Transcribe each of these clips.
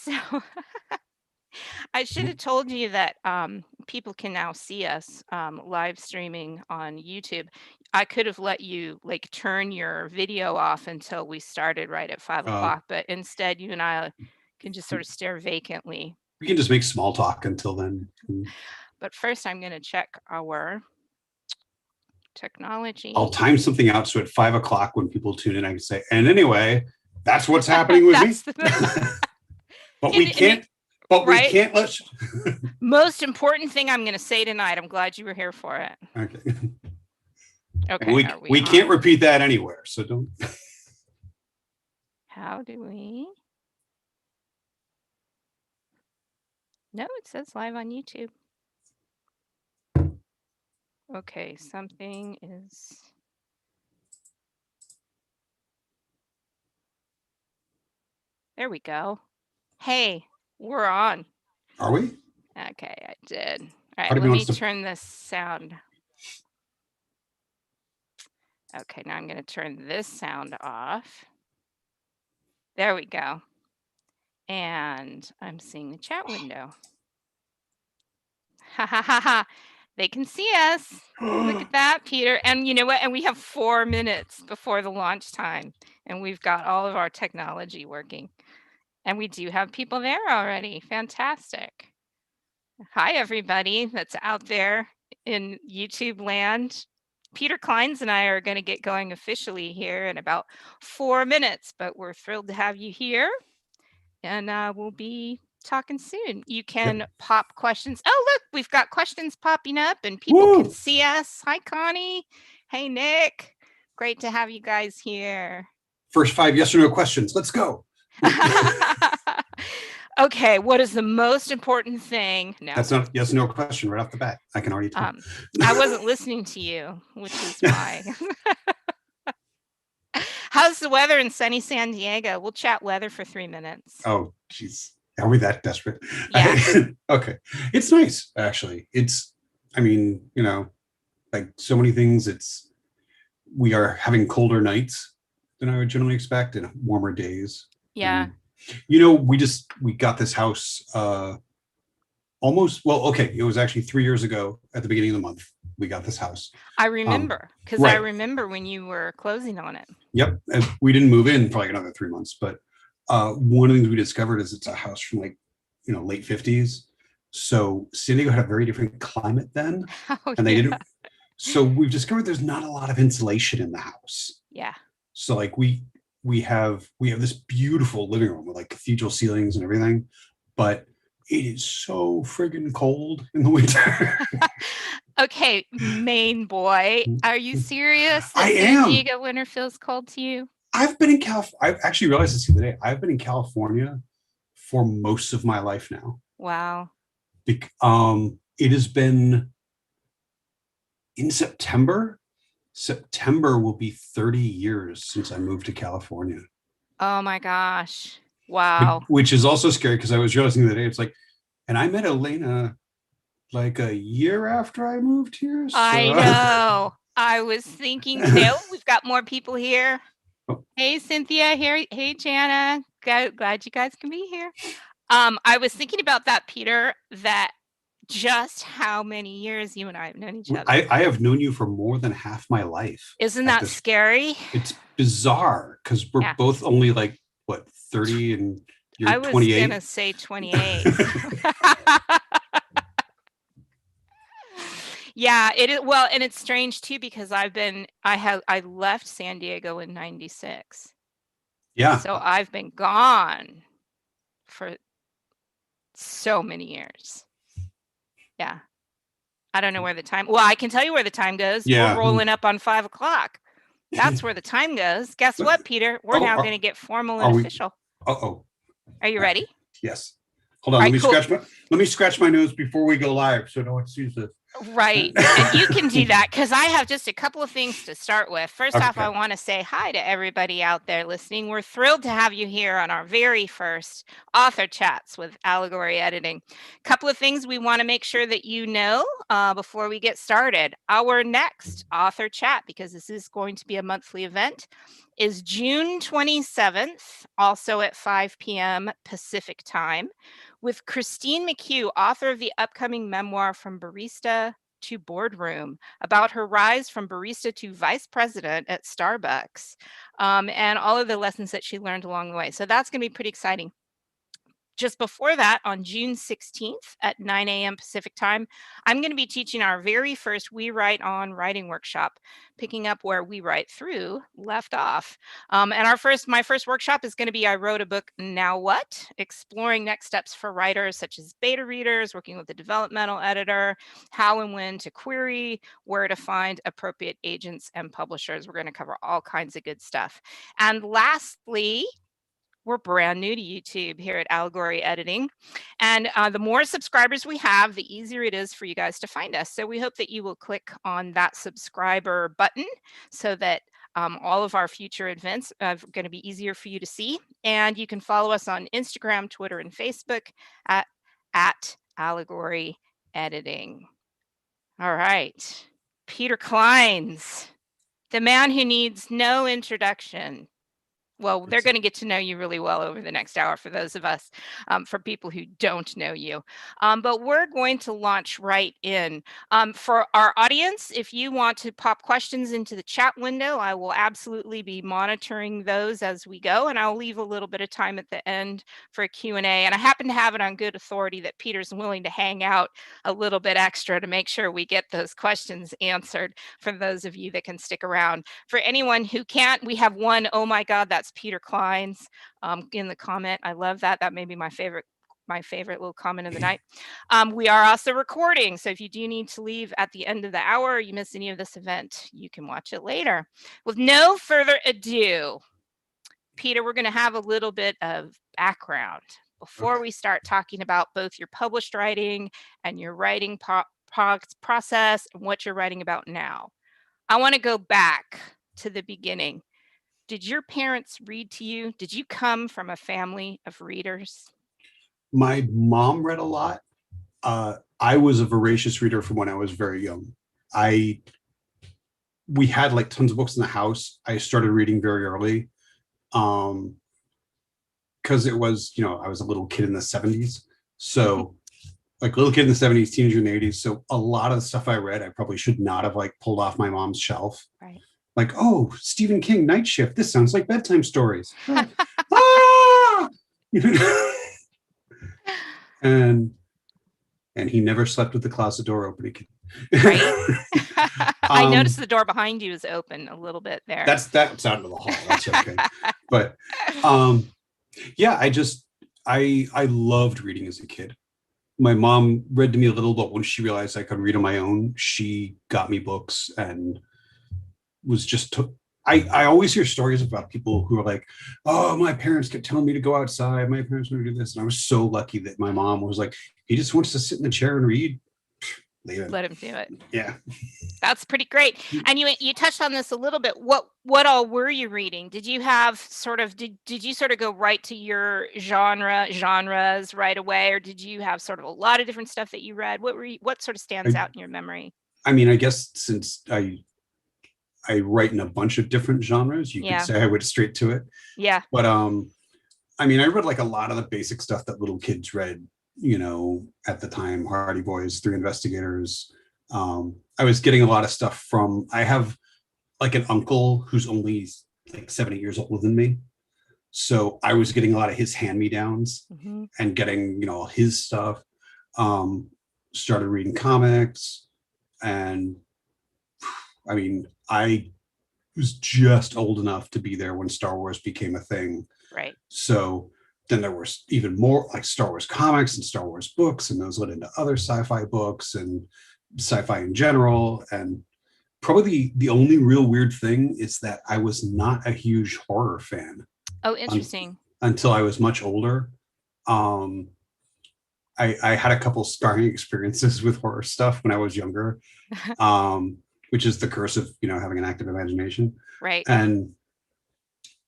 So I should have told you that people can now see us live streaming on YouTube. I could have let you like turn your video off until we started right at 5 Uh, o'clock, but instead you and I can just sort of stare vacantly. we can just make small talk until then. But first, I'm going to check our technology. I'll time something out so at 5 o'clock when people tune in, I can say, and anyway, that's what's happening with me. But we can't. But right? We can't let. Most important thing I'm going to say tonight. I'm glad you were here for it. Okay. Okay. We can't repeat that anywhere, so don't. How do we? No, it says live on YouTube. Okay, something is. There we go. Hey, we're on. Are we? Okay, I did. All right, let me turn this sound. Okay, now I'm going to turn this sound off. There we go. And I'm seeing the chat window. Ha ha ha ha. They can see us. Look at that, Peter. And you know what? And we have 4 minutes before the launch time. And we've got all of our technology working. And we do have people there already. Fantastic. Hi, everybody that's out there in YouTube land. Peter Clines and I are going to get going officially here in about 4 minutes, but we're thrilled to have you here. And we'll be talking soon. You can pop questions. Oh, look, we've got questions popping up and people can see us. Hi, Connie. Hey, Nick. Great to have you guys here. First 5 yes or no questions. Let's go. Okay, what is the most important thing? No. That's not yes or no question right off the bat. I can already tell. I wasn't listening to you, which is why. How's the weather in sunny San Diego? We'll chat weather for 3 minutes. Oh, geez. Are we that desperate? Yeah. Okay. It's nice, actually. I mean, you know, like so many things, we are having colder nights than I would generally expect and warmer days. Yeah. And, you know, we got this house almost, well, okay, it was actually 3 years ago at the beginning of the month. We got this house. I remember, because right. I remember when you were closing on it. Yep. And we didn't move in for like another 3 months, but one of the things we discovered is it's a house from like, you know, late 50s. So San Diego had a very different climate then. And they didn't. So we've discovered there's not a lot of insulation in the house. Yeah. So like we have this beautiful living room with like cathedral ceilings and everything, but it is so friggin' cold in the winter. Okay, Maine boy, are you serious? I am. San Diego winter feels cold to you? I've been in California. I've actually realized this the other day. I've been in California for most of my life now. Wow. It has been in September. September will be 30 years since I moved to California. Oh my gosh. Wow. Which is also scary because I was realizing the other day, it's like, and I met Elena like a year after I moved here. So. I know. I was thinking, we've got more people here. Oh. Hey, Cynthia. Hey, Jana. Glad you guys can be here. I was thinking about that, Peter, that just how many years you and I have known each other. I have known you for more than half my life. Isn't that scary? It's bizarre because we're both only like, what, 30 and you're 28? I was going to say 28. Yeah, it is. Well, and it's strange too, because I left San Diego in 96. Yeah. So I've been gone for so many years. Yeah. I don't know where the time, well, I can tell you where the time goes. Yeah. We're rolling up on 5 o'clock. That's where the time goes. Guess what, Peter? We're now going to get formal and official. Uh-oh. Are you ready? Yes. Hold on. Let me scratch my nose before we go live so no one sees this. Right. And you can do that because I have just a couple of things to start with. First off, I Okay. want to say hi to everybody out there listening. We're thrilled to have you here on our very first author chats with Allegory Editing. A couple of things we want to make sure that you know before we get started. Our next author chat, because this is going to be a monthly event, is June 27th, also at 5 p.m. Pacific time, with Christine McHugh, author of the upcoming memoir From Barista to Boardroom, about her rise from barista to vice president at Starbucks, and all of the lessons that she learned along the way. So that's going to be pretty exciting. Just before that, on June 16th at 9 a.m. Pacific time, I'm going to be teaching our very first We Write On writing workshop, picking up where We Write Through left off. And my first workshop is going to be I Wrote a Book, Now What? Exploring next steps for writers such as beta readers, working with a developmental editor, how and when to query, where to find appropriate agents and publishers. We're going to cover all kinds of good stuff. And lastly, we're brand new to YouTube here at Allegory Editing. And the more subscribers we have, the easier it is for you guys to find us. So we hope that you will click on that subscriber button so that all of our future events are going to be easier for you to see. And you can follow us on Instagram, Twitter, and Facebook at Allegory Editing. All right. Peter Clines, the man who needs no introduction. Well, they're going to get to know you really well over the next hour for those of us, for people who don't know you. But we're going to launch right in. For our audience, if you want to pop questions into the chat window, I will absolutely be monitoring those as we go, and I'll leave a little bit of time at the end for a Q&A. And I happen to have it on good authority that Peter's willing to hang out a little bit extra to make sure we get those questions answered for those of you that can stick around. For anyone who can't, we have one, oh my God, that's Peter Clines in the comment. I love that. That may be my favorite little comment of the night. We are also recording, so if you do need to leave at the end of the hour or you miss any of this event, you can watch it later. With no further ado, Peter, we're going to have a little bit of background before we start talking about both your published writing and your writing process and what you're writing about now. I want to go back to the beginning. Did your parents read to you? Did you come from a family of readers? My mom read a lot. I was a voracious reader from when I was very young. We had like tons of books in the house. I started reading very early because it was, I was a little kid in the 70s. So like little kid in the 70s, teenager in the 80s. So a lot of the stuff I read, I probably should not have like pulled off my mom's shelf. Right. Like, oh, Stephen King, Night Shift. This sounds like bedtime stories. Ah! and he never slept with the closet door open again. Right. I noticed the door behind you is open a little bit there. That's out of the hall. That's okay. But yeah, I loved reading as a kid. My mom read to me a little, but when she realized I could read on my own, she got me books and was just I always hear stories about people who are like, oh, my parents kept telling me to go outside. My parents would do this. And I was so lucky that my mom was like, he just wants to sit in the chair and read. Let him do it. Yeah. That's pretty great. And you touched on this a little bit. What all were you reading? Did you have did you sort of go right to your genres right away, or did you have sort of a lot of different stuff that you read? What sort of stands out in your memory? I mean, I guess since I write in a bunch of different genres, you could say I went straight to it. Yeah. But I mean, I read like a lot of the basic stuff that little kids read, at the time, Hardy Boys, Three Investigators. I was getting a lot of stuff from, I have like an uncle who's only like 7, 8 years older than me. So I was getting a lot of his hand-me-downs and getting, all his stuff. Started reading comics, and I mean, I was just old enough to be there when Star Wars became a thing. Right. So then there was even more like Star Wars comics and Star Wars books, and those led into other sci-fi books and sci-fi in general. And probably the only real weird thing is that I was not a huge horror fan. Oh, interesting. Until I was much older. I had a couple scarring experiences with horror stuff when I was younger, which is the curse of, having an active imagination. Right. And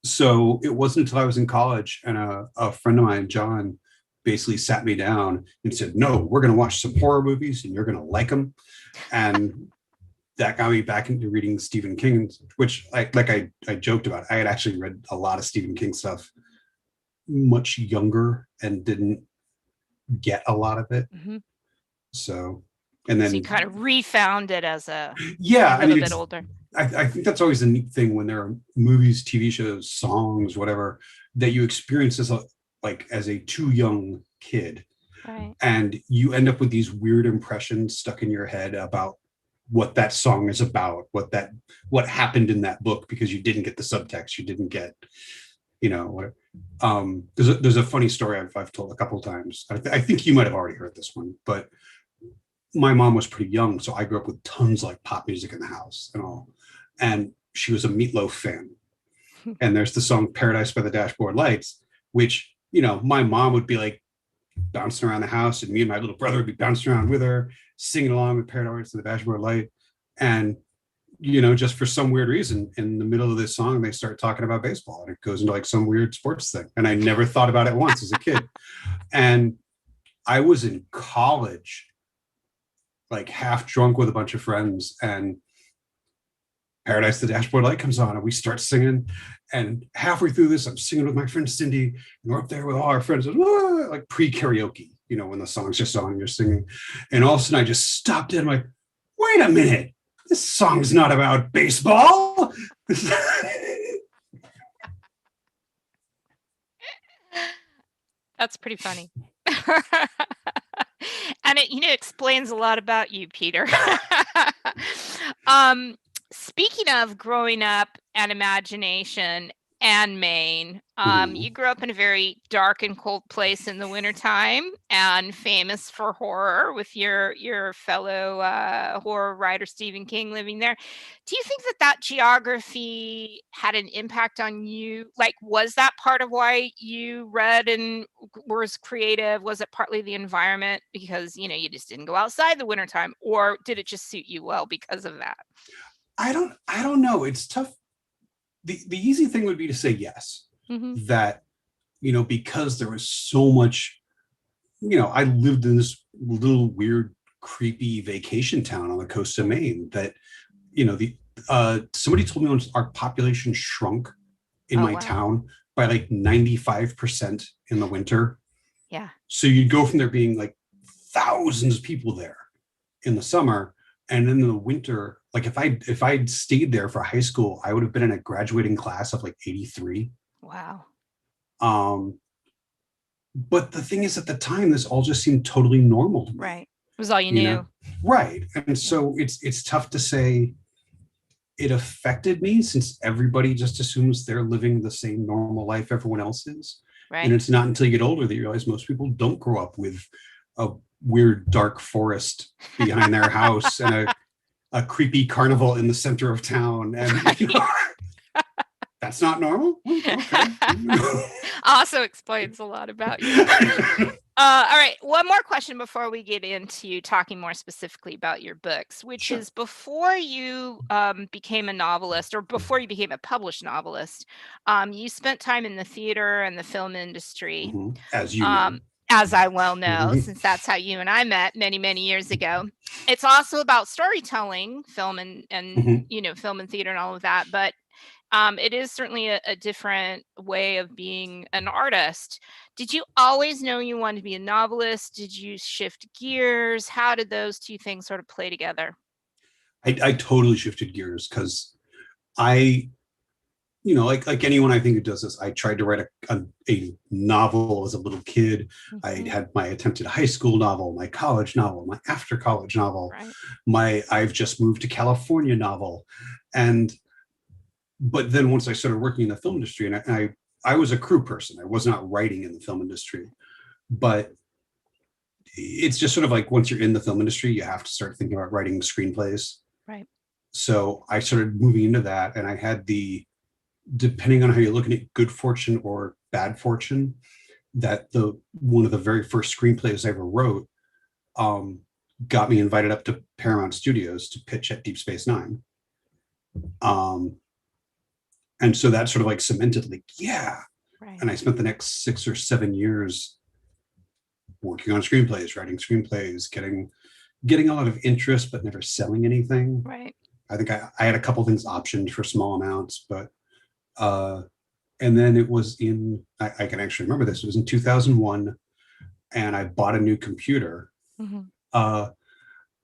so it wasn't until I was in college and a friend of mine, John, basically sat me down and said, no, we're going to watch some horror movies and you're going to like them. And that got me back into reading Stephen King, which I joked about. I had actually read a lot of Stephen King stuff much younger and didn't get a lot of it. Mm-hmm. So, and then so you kind of refound it as a little bit older. I think that's always a neat thing when there are movies, TV shows, songs, whatever, that you experience as a too young kid. Right. And you end up with these weird impressions stuck in your head about what that song is about, what happened in that book, because you didn't get the subtext, you didn't get, what. There's a funny story I've told a couple of times. I think you might have already heard this one, but my mom was pretty young, so I grew up with tons of pop music in the house and all. And she was a Meatloaf fan. And there's the song Paradise by the Dashboard Lights, which, my mom would be bouncing around the house, and me and my little brother would be bouncing around with her, singing along with Paradise by the Dashboard Light. And, just for some weird reason, in the middle of this song, they start talking about baseball, and it goes into some weird sports thing. And I never thought about it once as a kid. And I was in college, half drunk with a bunch of friends, and Paradise the Dashboard Light comes on, and we start singing. And halfway through this, I'm singing with my friend Cindy, and we're up there with all our friends, pre-karaoke, when the song's just on and you're singing. And all of a sudden I just stopped it. I'm like, wait a minute, this song's not about baseball. That's pretty funny. And it, explains a lot about you, Peter. Speaking of growing up and imagination and Maine, you grew up in a very dark and cold place in the wintertime and famous for horror with your fellow horror writer Stephen King living there. Do you think that geography had an impact on you? Was that part of why you read and was creative? Was it partly the environment because, you just didn't go outside the wintertime, or did it just suit you well because of that? I don't know. It's tough. The easy thing would be to say yes, that, because there was so much, I lived in this little weird, creepy vacation town on the coast of Maine that, somebody told me once our population shrunk in my town by 95% in the winter. Yeah. So you'd go from there being thousands of people there in the summer, and then in the winter, if I'd stayed there for high school, I would have been in a graduating class of 83. Wow. But the thing is, at the time, this all just seemed totally normal to me. Right. It was all you knew. Right. And so it's tough to say it affected me, since everybody just assumes they're living the same normal life everyone else is. Right. And it's not until you get older that you realize most people don't grow up with a weird dark forest behind their house and a creepy carnival in the center of town. And that's not normal. Okay. Also explains a lot about you. All right, one more question before we get into talking more specifically about your books, which is before you became a novelist, or before you became a published novelist, you spent time in the theater and the film industry. As you know. As I well know, since that's how you and I met many, many years ago. It's also about storytelling, film and film and theater and all of that. But it is certainly a different way of being an artist. Did you always know you wanted to be a novelist? Did you shift gears? How did those two things sort of play together? I totally shifted gears, because I, like anyone I think who does this, I tried to write a novel as a little kid. I had my attempted high school novel, my college novel, my after college novel, my I've just moved to California novel. But then once I started working in the film industry, and I was a crew person, I was not writing in the film industry, but it's just sort of once you're in the film industry, you have to start thinking about writing screenplays. Right. So I started moving into that, and I had depending on how you're looking at good fortune or bad fortune, that the one of the very first screenplays I ever wrote got me invited up to Paramount Studios to pitch at Deep Space Nine. And so that sort of like cemented, like, yeah. Right. And I spent the next 6 or 7 years working on screenplays, writing screenplays, getting a lot of interest, but never selling anything. Right. I think I had a couple things optioned for small amounts, but and then it was I can actually remember this. It was in 2001, and I bought a new computer. Mm-hmm.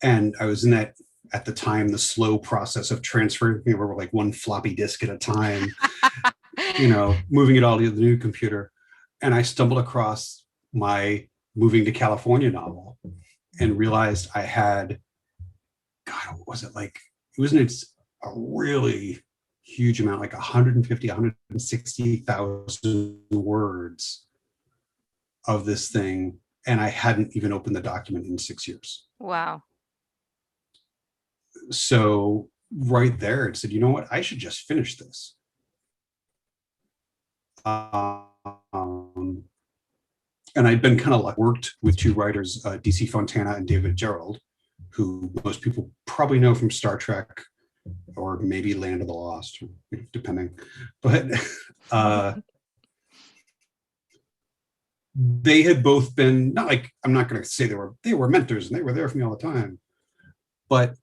And I was in that, at the time, the slow process of transferring, like one floppy disk at a time, moving it all to the new computer. And I stumbled across my Moving to California novel and realized I had, God, what was it like? It wasn't a really huge amount, like 150, 160,000 words of this thing. And I hadn't even opened the document in 6 years. Wow. So right there, it said, you know what? I should just finish this. And I'd been kind of like worked with two writers, DC Fontana and David Gerald, who most people probably know from Star Trek or maybe Land of the Lost, depending. But they had both been, not like, I'm not going to say they were mentors and they were there for me all the time, but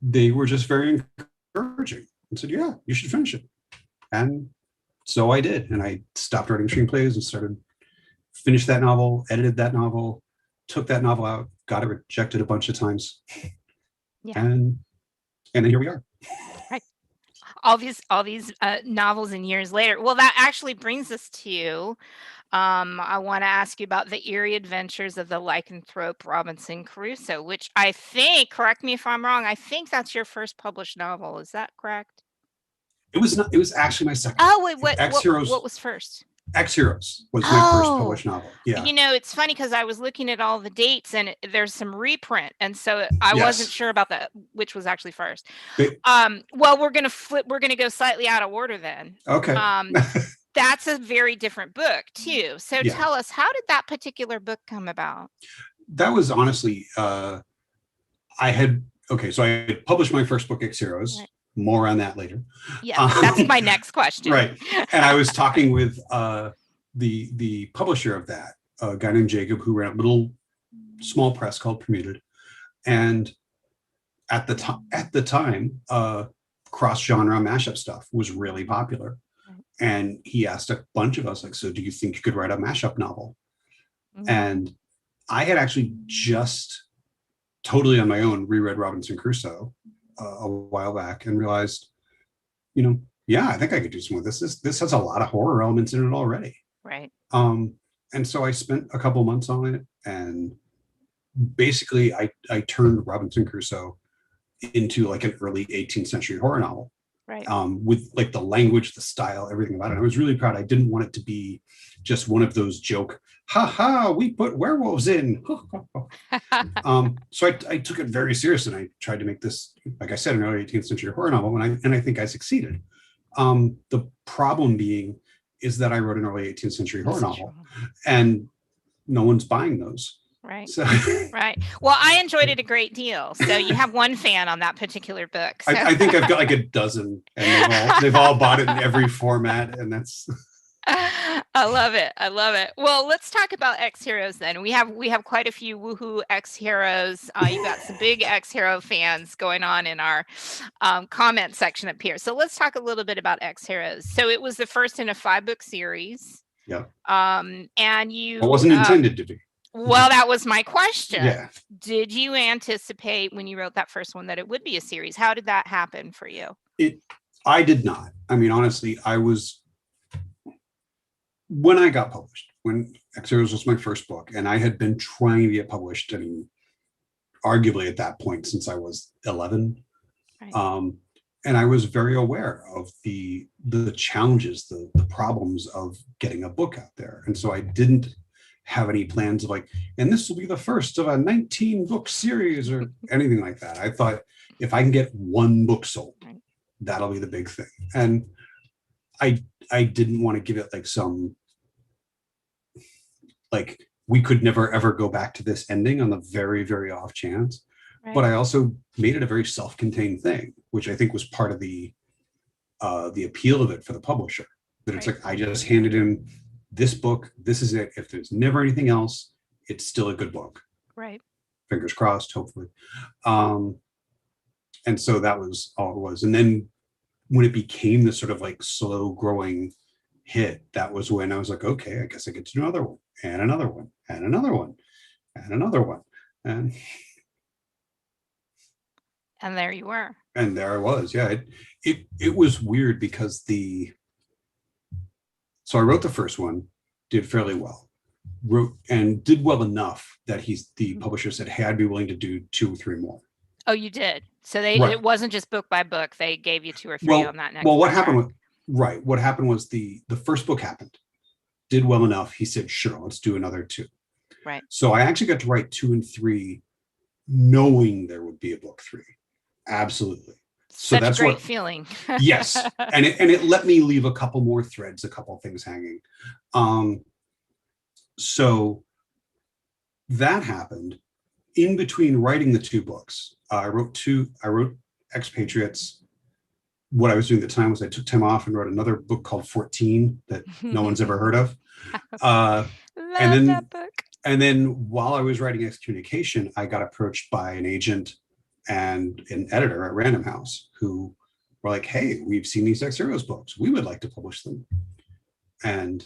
they were just very encouraging and said, yeah, you should finish it. And so I did. And I stopped writing screenplays and finished that novel, edited that novel, took that novel out, got it rejected a bunch of times. Yeah. And then here we are. Right. All these novels and years later. Well, that actually brings us to, I want to ask you about the eerie adventures of the lycanthrope Robinson Crusoe, which I think, correct me if I'm wrong, I think that's your first published novel. Is that correct? It was not. It was actually my second. Oh, wait, what was first? X-Heroes was my first published novel. Yeah. It's funny because I was looking at all the dates and there's some reprint. And so I wasn't sure about which was actually first. Well, we're going to go slightly out of order then. Okay. That's a very different book too. So tell us, how did that particular book come about? That was honestly, so I had published my first book, X-Heroes. Right. More on that later. Yeah, that's my next question. Right. And I was talking with the publisher of that, a guy named Jacob, who ran a little small press called Permuted. And at the time, cross-genre mashup stuff was really popular. Right. And he asked a bunch of us, like, so do you think you could write a mashup novel? Mm-hmm. And I had actually just totally on my own reread Robinson Crusoe a while back and realized, I think I could do some of this. This has a lot of horror elements in it already. Right. And so I spent a couple months on it, and basically I turned Robinson Crusoe into like an early 18th century horror novel. Right. With like the language, the style, everything about it. I was really proud. I didn't want it to be just one of those joke, we put werewolves in. So I took it very serious, and I tried to make this, like I said, an early 18th century horror novel, and I think I succeeded. The problem being is that I wrote an early 18th century horror novel, and no one's buying those. Right. So. Right. Well, I enjoyed it a great deal. So you have one fan on that particular book. So. I think I've got like a dozen, and they've all bought it in every format, and that's. I love it. Well, let's talk about X-Heroes then. We have quite a few woohoo X-Heroes. You've got some big X-Hero fans going on in our comment section up here. So let's talk a little bit about X-Heroes. So it was the first in a 5-book series. Yeah. And you. It wasn't intended to be. Well, that was my question. Yeah. Did you anticipate when you wrote that first one that it would be a series? How did that happen for you? I did not. I mean, honestly, when I got published, when X-Heroes was my first book, and I had been trying to get published, I mean, arguably at that point since I was 11. Right. And I was very aware of the challenges, the problems of getting a book out there. And so I didn't have any plans of like, and this will be the first of a 19-book series or anything like that. I thought if I can get one book sold, that'll be the big thing. And I didn't want to give it like some like we could never ever go back to this ending on the very, very off chance. Right. But I also made it a very self-contained thing, which I think was part of the appeal of it for the publisher. That it's like, I just handed in this book. This is it. If there's never anything else, it's still a good book. Right. Fingers crossed, hopefully. And so that was all it was. And then when it became this sort of like slow growing hit, that was when I was like, okay, I guess I get to do another one and another one and another one and another one. And there you were. And there I was. Yeah. It was weird because so I wrote the first one, did fairly well, wrote and did well enough that the publisher said, hey, I'd be willing to do 2 or 3 more. Oh, you did. So it wasn't just book by book. They gave you 2 or 3 on that next. Well, what happened was the first book happened, did well enough. He said, sure, let's do another 2. Right. So I actually got to write 2 and 3, knowing there would be a book 3. Absolutely. So that's a great feeling. Yes. And it let me leave a couple more threads, a couple of things hanging. So that happened. In between writing the 2 books, I wrote Expatriates. What I was doing at the time was I took time off and wrote another book called 14 that no one's ever heard of. Love that book. And then while I was writing Excommunication, I got approached by an agent and an editor at Random House who were like, hey, we've seen these X Heroes books. We would like to publish them. And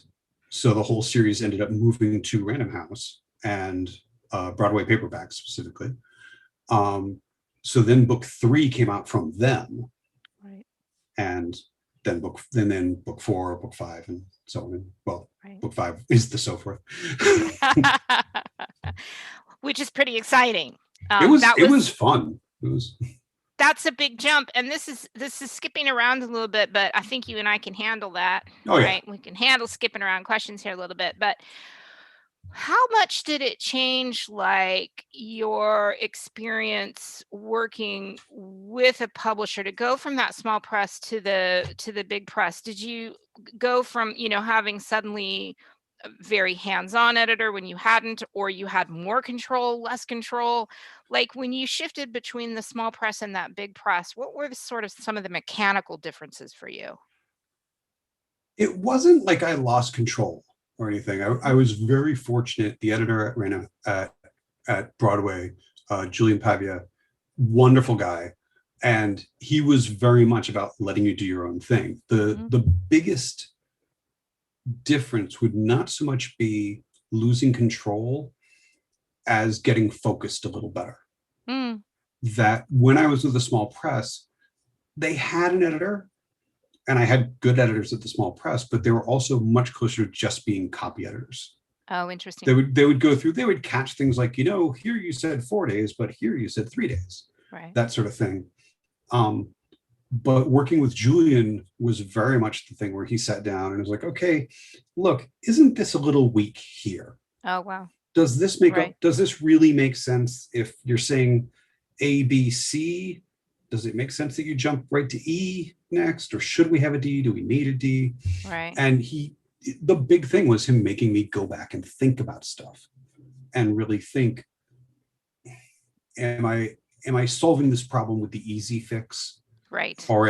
so the whole series ended up moving to Random House and Broadway paperback specifically. So then book 3 came out from them. Right. And then book 4, book 5, and so on. And, well, right. Book 5 is the so forth. Which is pretty exciting. It was fun. That's a big jump, and this is skipping around a little bit, but I think you and I can handle that. Oh, right? Yeah. We can handle skipping around questions here a little bit, but how much did it change, like, your experience working with a publisher to go from that small press to the big press? Did you go from, having suddenly a very hands-on editor when you hadn't, or you had more control, less control? Like, when you shifted between the small press and that big press, what were some of the mechanical differences for you? It wasn't like I lost control or anything. I was very fortunate. The editor at Broadway, Julian Pavia, wonderful guy. And he was very much about letting you do your own thing. The biggest difference would not so much be losing control as getting focused a little better. That when I was with the small press, they had an editor, and I had good editors at the small press, but they were also much closer to just being copy editors. Oh, interesting. They would go through, they would catch things like, here you said 4 days, but here you said 3 days. Right. That sort of thing. But working with Julian was very much the thing where he sat down and was like, okay, look, isn't this a little weak here? Oh, wow. Does this does this really make sense if you're saying A, B, C? Does it make sense that you jump right to E next? Or should we have a D? Do we need a D? Right. And the big thing was him making me go back and think about stuff and really think, am I solving this problem with the easy fix? Right. Or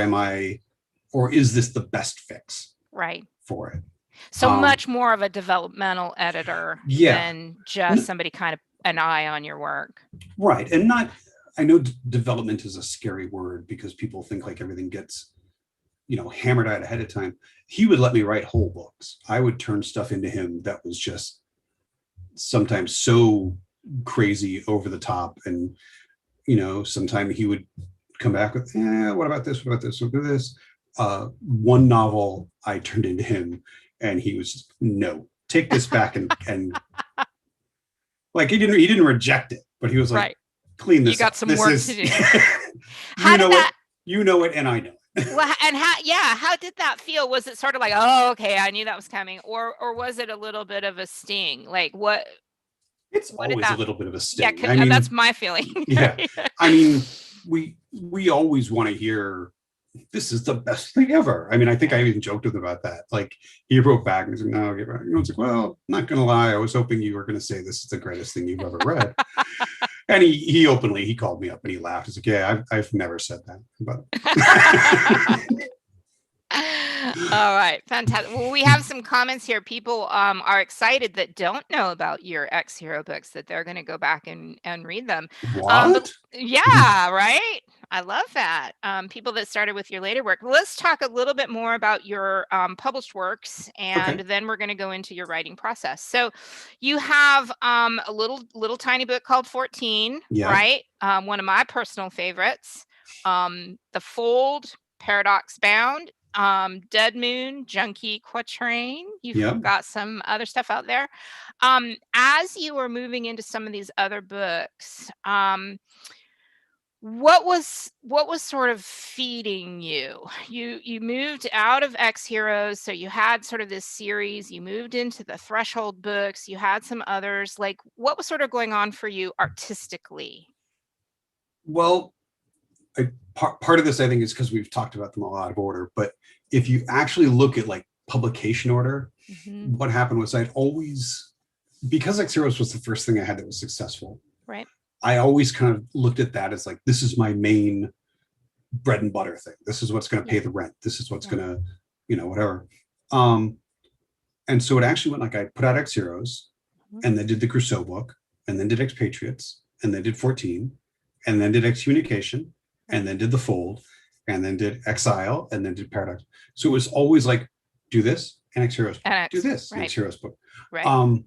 is this the best fix? Right. For it? So much more of a developmental editor than just somebody kind of an eye on your work. Right. And I know development is a scary word because people think like everything gets, hammered out ahead of time. He would let me write whole books. I would turn stuff into him that was just sometimes so crazy over the top. And, sometimes he would come back with, what about this? What about this? What about this? One novel I turned into him, and he was just, no, take this back and like he didn't reject it, but he was like, right. Clean this. You got up. some this work is, to do. You know it, and I know it. Well, and how did that feel? Was it sort of like, oh, okay, I knew that was coming, or was it a little bit of a sting? Like what? It's always a little bit of a sting. Yeah, that's my feeling. Yeah, I mean, we always want to hear, this is the best thing ever. I mean, I think I even joked with him about that. Like, he wrote back and he's like, no, I'll get back. I was like, well, not gonna lie, I was hoping you were gonna say this is the greatest thing you've ever read. And he openly, he called me up and he laughed. He's like, yeah, I've never said that, but all right, fantastic. Well, we have some comments here. People are excited that don't know about your X Hero books, that they're going to go back and read them. what? But yeah, right. I love that. People that started with your later work. Let's talk a little bit more about your published works, and then we're going to go into your writing process. So you have a little tiny book called 14, right? One of my personal favorites. The Fold, Paradox Bound, Dead Moon, Junkie Quatrain. You've got some other stuff out there. As you were moving into some of these other books, what was sort of feeding you? You moved out of X Heroes, so you had sort of this series. You moved into the Threshold books. You had some others. Like, what was sort of going on for you artistically? Well, part of this, I think, is because we've talked about them a lot of order. But if you actually look at like publication order, what happened was I'd always, because X Heroes was the first thing I had that was successful. Right. I always kind of looked at that as like, this is my main bread and butter thing. This is what's going to pay the rent. This is what's going to, whatever. And so it actually went like, I put out X Heroes and then did the Crusoe book and then did Expatriates and then did 14 and then did Excommunication and then did the Fold and then did Exile and then did Paradox. So it was always like, do this and X Heroes, do this and X Heroes book. Right.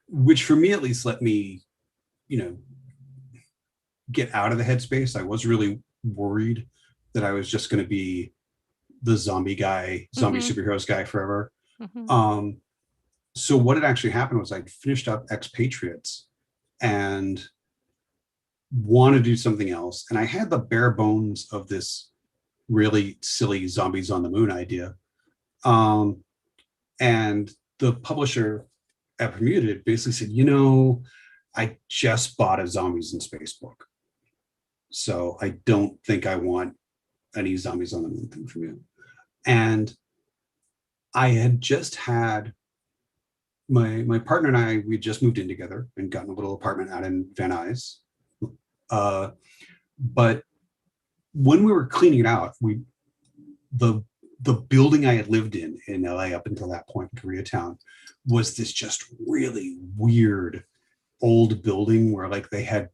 Which for me at least let me, get out of the headspace. I was really worried that I was just going to be the zombie superheroes guy forever. So what had actually happened was I'd finished up Expatriates and wanted to do something else. And I had the bare bones of this really silly Zombies on the Moon idea. And the publisher at Bermuda basically said, I just bought a Zombies in Space book. So I don't think I want any Zombies on the Moon thing from you. And I had just had my partner and I, we just moved in together and gotten a little apartment out in Van Nuys. But when we were cleaning it out, the building I had lived in LA up until that point, Koreatown, was this just really weird old building where like they had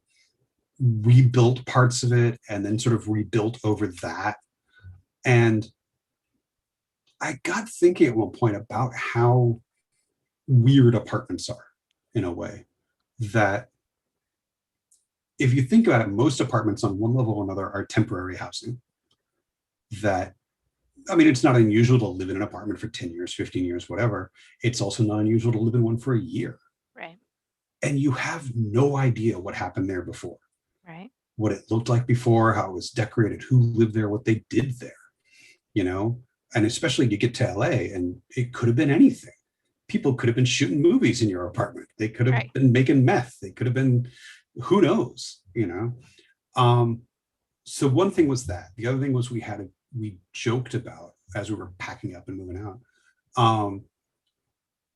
rebuilt parts of it and then sort of rebuilt over that. And I got thinking at one point about how weird apartments are in a way that if you think about it, most apartments on one level or another are temporary housing. That, I mean, it's not unusual to live in an apartment for 10 years, 15 years, whatever. It's also not unusual to live in one for a year. Right. And you have no idea what happened there before. Right. What it looked like before, how it was decorated, who lived there, what they did there, and especially you get to LA and it could have been anything. People could have been shooting movies in your apartment. They could have been making meth. They could have been, who knows, So one thing was that. The other thing was we joked about as we were packing up and moving out,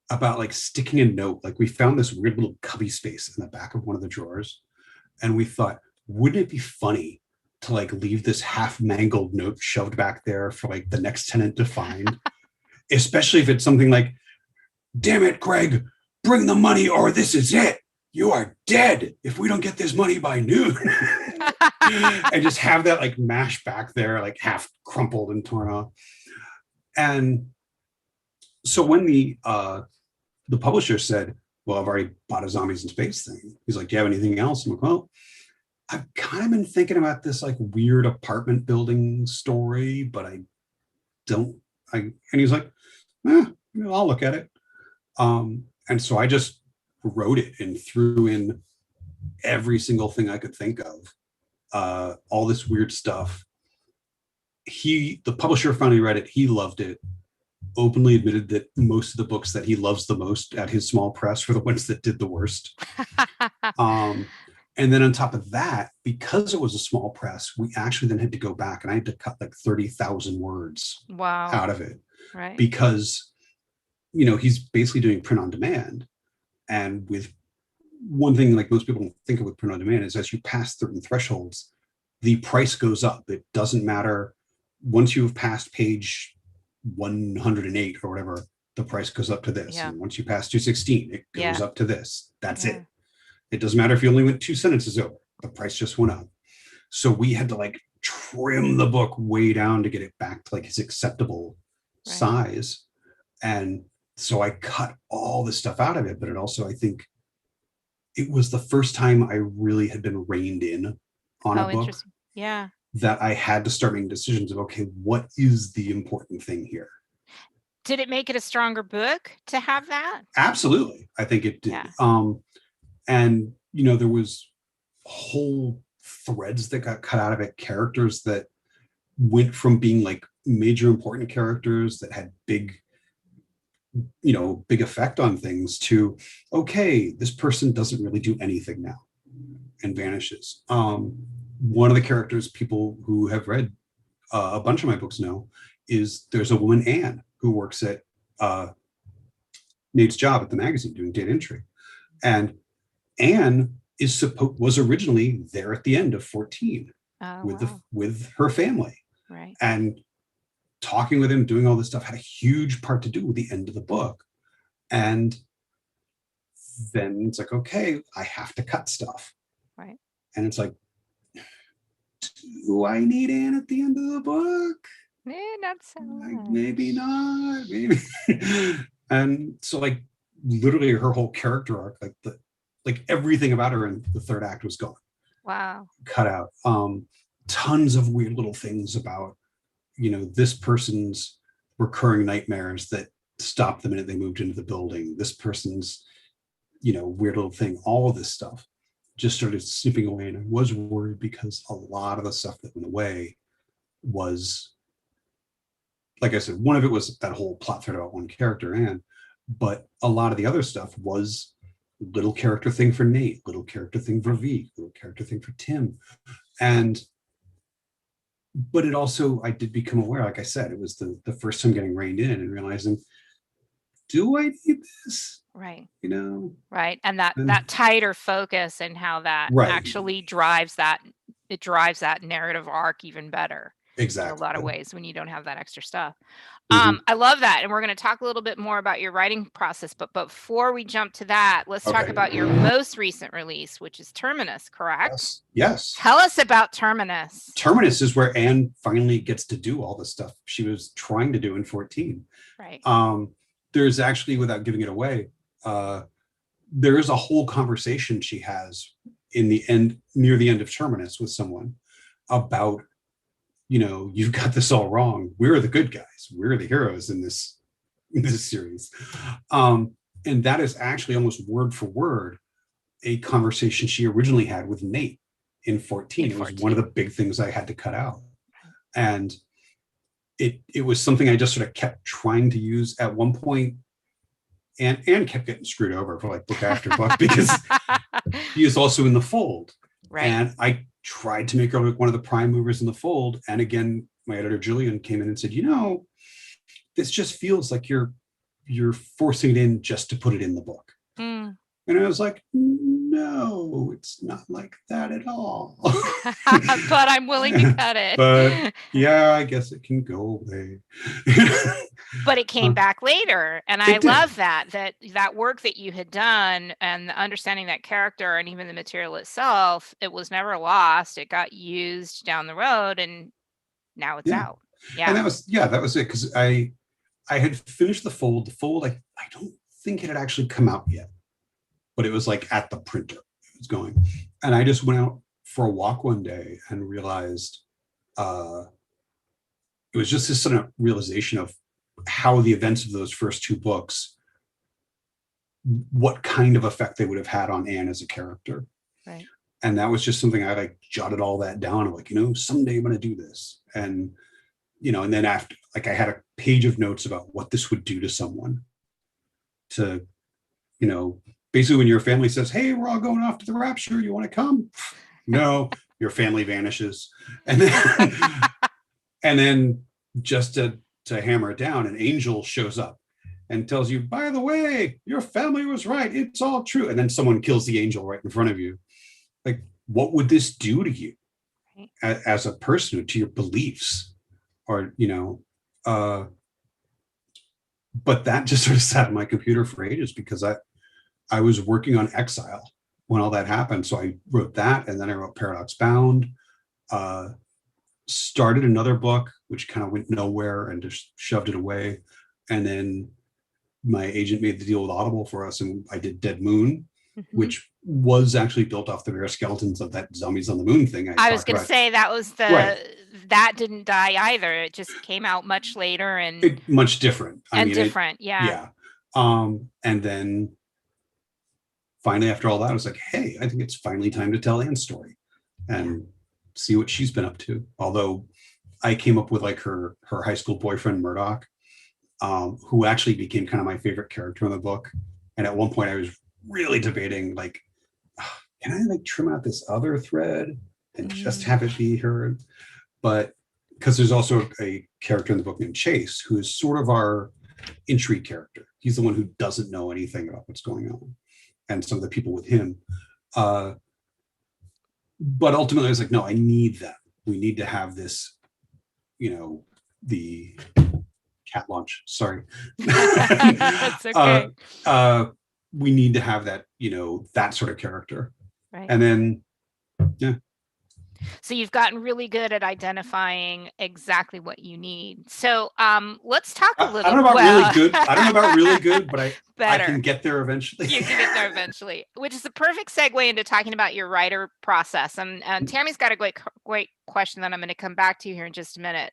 about like sticking a note. Like we found this weird little cubby space in the back of one of the drawers. And we thought, wouldn't it be funny to like leave this half mangled note shoved back there for like the next tenant to find, especially if it's something like, damn it, Greg, bring the money or this is it. You are dead if we don't get this money by noon. And just have that like mashed back there, like half crumpled and torn off. And so when the publisher said, well, I've already bought a Zombies in Space thing. He's like, do you have anything else? I'm like, well, I've kind of been thinking about this like weird apartment building story, but I don't, and he's like, I'll look at it. And so I just wrote it and threw in every single thing I could think of, all this weird stuff. The publisher finally read it. He loved it. Openly admitted that most of the books that he loves the most at his small press were the ones that did the worst. And then on top of that, because it was a small press, we actually then had to go back and I had to cut like 30,000 words Wow. out of it. Right. Because, you know, he's basically doing print on demand. And with one thing, like most people think of with print on demand, is as you pass certain thresholds, the price goes up. It doesn't matter. Once you've passed page 108 or whatever, the price goes up to this. Yeah. And once you pass 216, it goes Yeah. up to this. That's Yeah. it. It doesn't matter if you only went 2 sentences over, the price just went up. So we had to like trim the book way down to get it back to like his acceptable size. And so I cut all this stuff out of it, but it also, I think it was the first time I really had been reined in on a book. Yeah. That I had to start making decisions of, okay, what is the important thing here? Did it make it a stronger book to have that? Absolutely. I think it did. Yeah. And, you know, there was whole threads that got cut out of it, characters that went from being like major important characters that had big, you know, big effect on things to, okay, this person doesn't really do anything now and vanishes. One of the characters people who have read a bunch of my books know is there's a woman, Anne, who works at Nate's job at the magazine doing data entry. And Anne was originally there at the end of 14 with her family. Right. And talking with him, doing all this stuff had a huge part to do with the end of the book. And then it's like, okay, I have to cut stuff. Right. And it's like, do I need Anne at the end of the book? Not so like, maybe not, maybe. And so like literally her whole character arc, like everything about her in the third act was gone. Wow. Cut out. Tons of weird little things about, you know, this person's recurring nightmares that stopped the minute they moved into the building. This person's, you know, weird little thing. All of this stuff just started snipping away. And I was worried because a lot of the stuff that went away was, like I said, one of it was that whole plot thread about one character, Anne, but a lot of the other stuff was little character thing for Nate, little character thing for V, little character thing for Tim. But it also, I did become aware, like I said, it was the first time getting reined in and realizing, do I need this? Right. You know? Right. And that tighter focus and how that actually drives that narrative arc even better. Exactly. In a lot of ways when you don't have that extra stuff. I love that. And we're going to talk a little bit more about your writing process. But before we jump to that, let's talk about your most recent release, which is Terminus, correct? Yes. Tell us about Terminus. Terminus is where Anne finally gets to do all the stuff she was trying to do in 14. Right. There's actually, without giving it away, there is a whole conversation she has in the end, near the end of Terminus, with someone about, you know, you've got this all wrong. We're the good guys. We're the heroes in this series. And that is actually almost word for word a conversation she originally had with Nate in 14. It was one of the big things I had to cut out. And it was something I just sort of kept trying to use at one point, and kept getting screwed over for like book after book because he is also in the fold. Right. And I tried to make her like one of the prime movers in the fold. And again, my editor, Julian, came in and said, you know, this just feels like you're forcing it in just to put it in the book. And I was like, no, it's not like that at all. But I'm willing to cut it. But yeah, I guess it can go away. But it came back later. And I love that work that you had done and understanding that character and even the material itself, it was never lost. It got used down the road and now it's out. Yeah. And that was it. Because I had finished the fold. The fold, I don't think it had actually come out yet, but it was like at the printer. It was going. And I just went out for a walk one day and realized it was just this sort of realization of how the events of those first two books, what kind of effect they would have had on Anne as a character. Right. And that was just something I like jotted all that down. I'm like, you know, someday I'm going to do this. And, you know, and then after, like I had a page of notes about what this would do to someone, to, you know, basically when your family says, hey, we're all going off to the rapture, you want to come? No, your family vanishes. And then, and then just to hammer it down, an angel shows up and tells you, by the way, your family was right. It's all true. And then someone kills the angel right in front of you. Like, what would this do to you as a person, to your beliefs? Or, but that just sort of sat on my computer for ages because I was working on Exile when all that happened. So I wrote that, and then I wrote Paradox Bound, started another book, which kind of went nowhere and just shoved it away. And then my agent made the deal with Audible for us, and I did Dead Moon, which was actually built off the rare skeletons of that Zombies on the Moon thing. I was going to say that was that didn't die either. It just came out much later and much different. Yeah. And then finally, after all that, I was like, hey, I think it's finally time to tell Anne's story and see what she's been up to. Although I came up with like her high school boyfriend, Murdoch, who actually became kind of my favorite character in the book. And at one point I was really debating, like, can I like trim out this other thread and just have it be her? But because there's also a character in the book named Chase, who is sort of our intrigue character. He's the one who doesn't know anything about what's going on, and some of the people with him. But ultimately I was like, no, I need that. We need to have this, the cat launch. Sorry. That's okay. We need to have that, that sort of character. Right. And then, So you've gotten really good at identifying exactly what you need. So let's talk a little. I don't know about really good. I don't know about really good, but I can get there eventually. You can get there eventually, which is the perfect segue into talking about your writer process. And Tammy's got a great question that I'm going to come back to here in just a minute.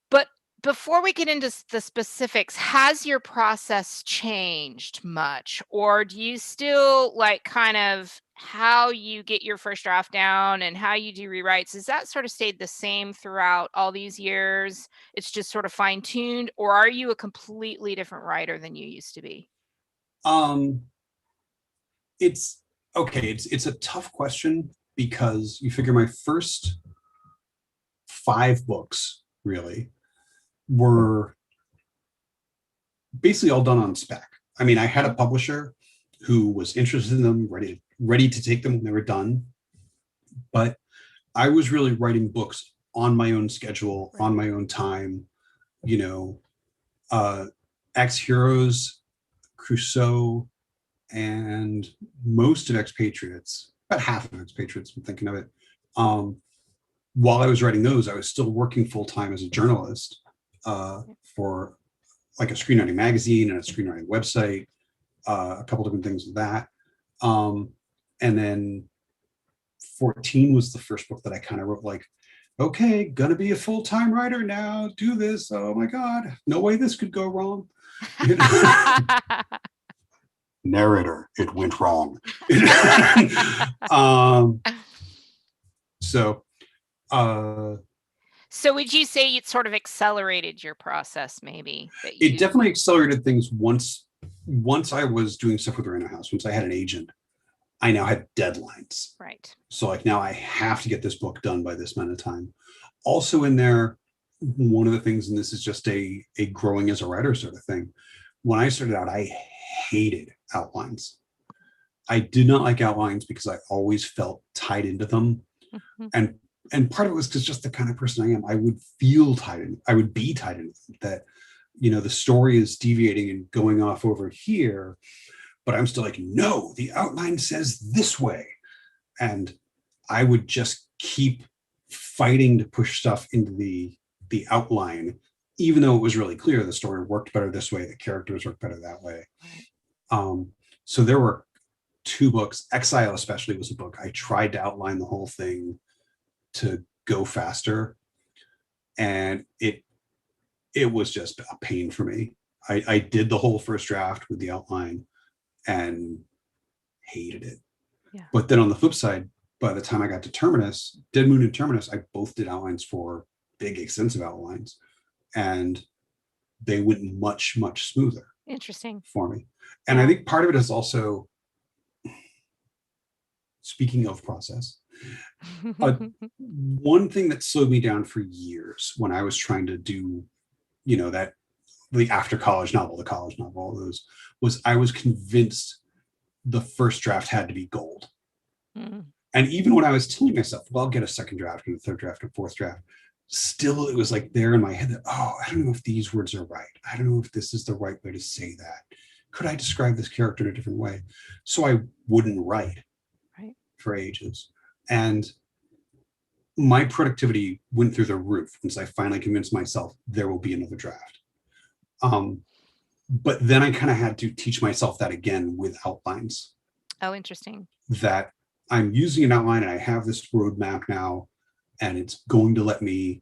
But before we get into the specifics, has your process changed much? Or do you still like kind of how you get your first draft down and how you do rewrites? Has that sort of stayed the same throughout all these years? It's just sort of fine-tuned, or are you a completely different writer than you used to be? It's okay. It's a tough question because you figure my first 5 books really were basically all done on spec. I mean, I had a publisher who was interested in them, ready to take them when they were done. But I was really writing books on my own schedule, on my own time. Ex-Heroes, Crusoe, and most of Expatriates, about half of Expatriates, I'm thinking of it. While I was writing those, I was still working full-time as a journalist for like a screenwriting magazine and a screenwriting website, a couple different things with that. And then 14 was the first book that I kind of wrote like, okay, gonna be a full-time writer now, do this. Oh my God, no way this could go wrong. Narrator, it went wrong. So would you say it sort of accelerated your process, maybe? It definitely accelerated things once I was doing stuff with Random House. Once I had an agent, I now had deadlines. Right. So like now I have to get this book done by this amount of time. Also in there, one of the things, and this is just a growing as a writer sort of thing. When I started out, I hated outlines. I did not like outlines because I always felt tied into them. And part of it was because just the kind of person I am, I would feel tied in. I would be tied in that, the story is deviating and going off over here, but I'm still like, no, the outline says this way. And I would just keep fighting to push stuff into the outline, even though it was really clear the story worked better this way, the characters worked better that way. So there were 2 books. Exile especially was a book I tried to outline the whole thing to go faster, and it was just a pain for me. I did the whole first draft with the outline and hated it. But then on the flip side, by the time I got to Terminus, Dead Moon and Terminus, I both did outlines for big extensive outlines, and they went much smoother. Interesting. for me. And I think part of it is also, speaking of process, one thing that slowed me down for years when I was trying to do, that the after college novel, the college novel, all those, was I was convinced the first draft had to be gold. And even when I was telling myself, well, I'll get a second draft and a third draft and fourth draft, still it was like there in my head that, I don't know if these words are right. I don't know if this is the right way to say that. Could I describe this character in a different way? So I wouldn't write for ages. And my productivity went through the roof once I finally convinced myself there will be another draft. But then I kind of had to teach myself that again with outlines. Oh, interesting. That I'm using an outline and I have this roadmap now, and it's going to let me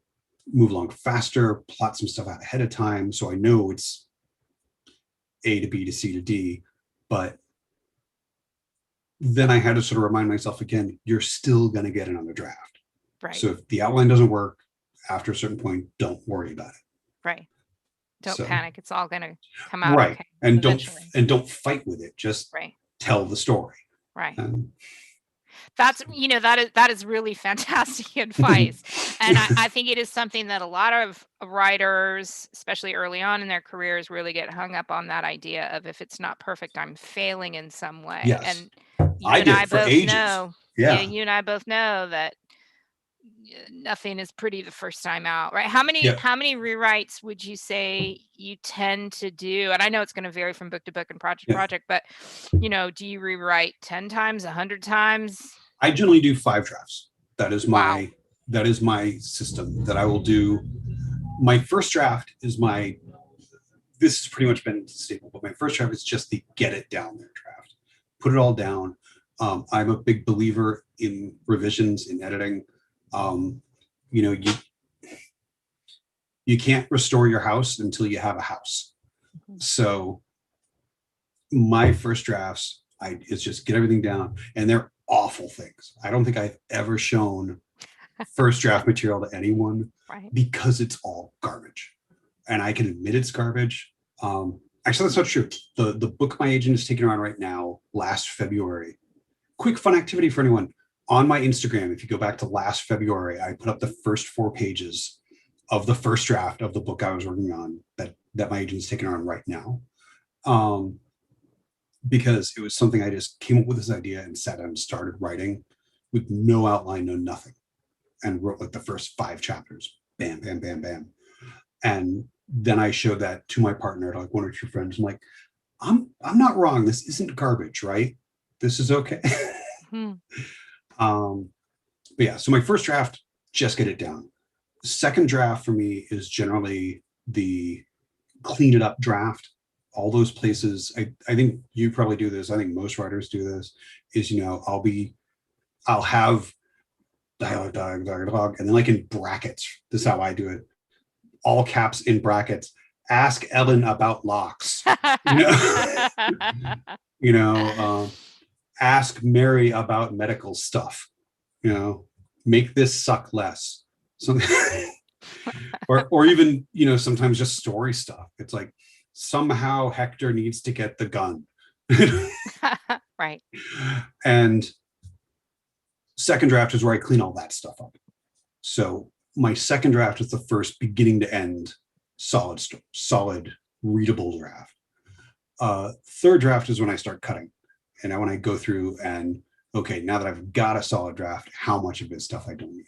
move along faster, plot some stuff out ahead of time. So I know it's A to B to C to D, but then I had to sort of remind myself again, you're still going to get another draft. Right. So if the outline doesn't work after a certain point, don't worry about it. Right. Don't panic. It's all going to come out right. Okay. And don't fight with it. Just tell the story. Right. That's, that is really fantastic advice. And I think it is something that a lot of writers, especially early on in their careers, really get hung up on, that idea of, if it's not perfect, I'm failing in some way. Yes. And you I and did I for both ages. know, you and I both know that nothing is pretty the first time out, right? How many rewrites would you say you tend to do? And I know it's going to vary from book to book and project to project, but do you rewrite 10 times, 100 times? I generally do 5 drafts. That is my system that I will do. My first draft is this has pretty much been staple, but my first draft is just the get it down there draft. Put it all down. I'm a big believer in revisions in editing. You can't restore your house until you have a house. So my first drafts, it's just get everything down, and they're awful things. I don't think I've ever shown first draft material to anyone because it's all garbage, and I can admit it's garbage. Actually, that's not true. The book my agent is taking around right now, last February. Quick fun activity for anyone. On my Instagram, if you go back to last February, I put up the first 4 pages of the first draft of the book I was working on that my agent's taking on right now. Because it was something I just came up with this idea and sat down and started writing with no outline, no nothing, and wrote like the first 5 chapters. Bam, bam, bam, bam. And then I showed that to my partner, to like 1 or 2 friends. I'm like, I'm not wrong. This isn't garbage, right? This is okay. But yeah, so my first draft, just get it down. Second draft for me is generally the clean it up draft. All those places, I think you probably do this. I think most writers do this, is, I'll have dialogue, and then like in brackets, this is how I do it. All caps in brackets, ask Ellen about locks. Ask Mary about medical stuff. Make this suck less. Something or even, sometimes just story stuff. It's like, somehow Hector needs to get the gun. Right. And second draft is where I clean all that stuff up. So my second draft is the first beginning to end solid readable draft. Third draft is when I start cutting. And when I go through and, okay, now that I've got a solid draft, how much of this stuff I don't need?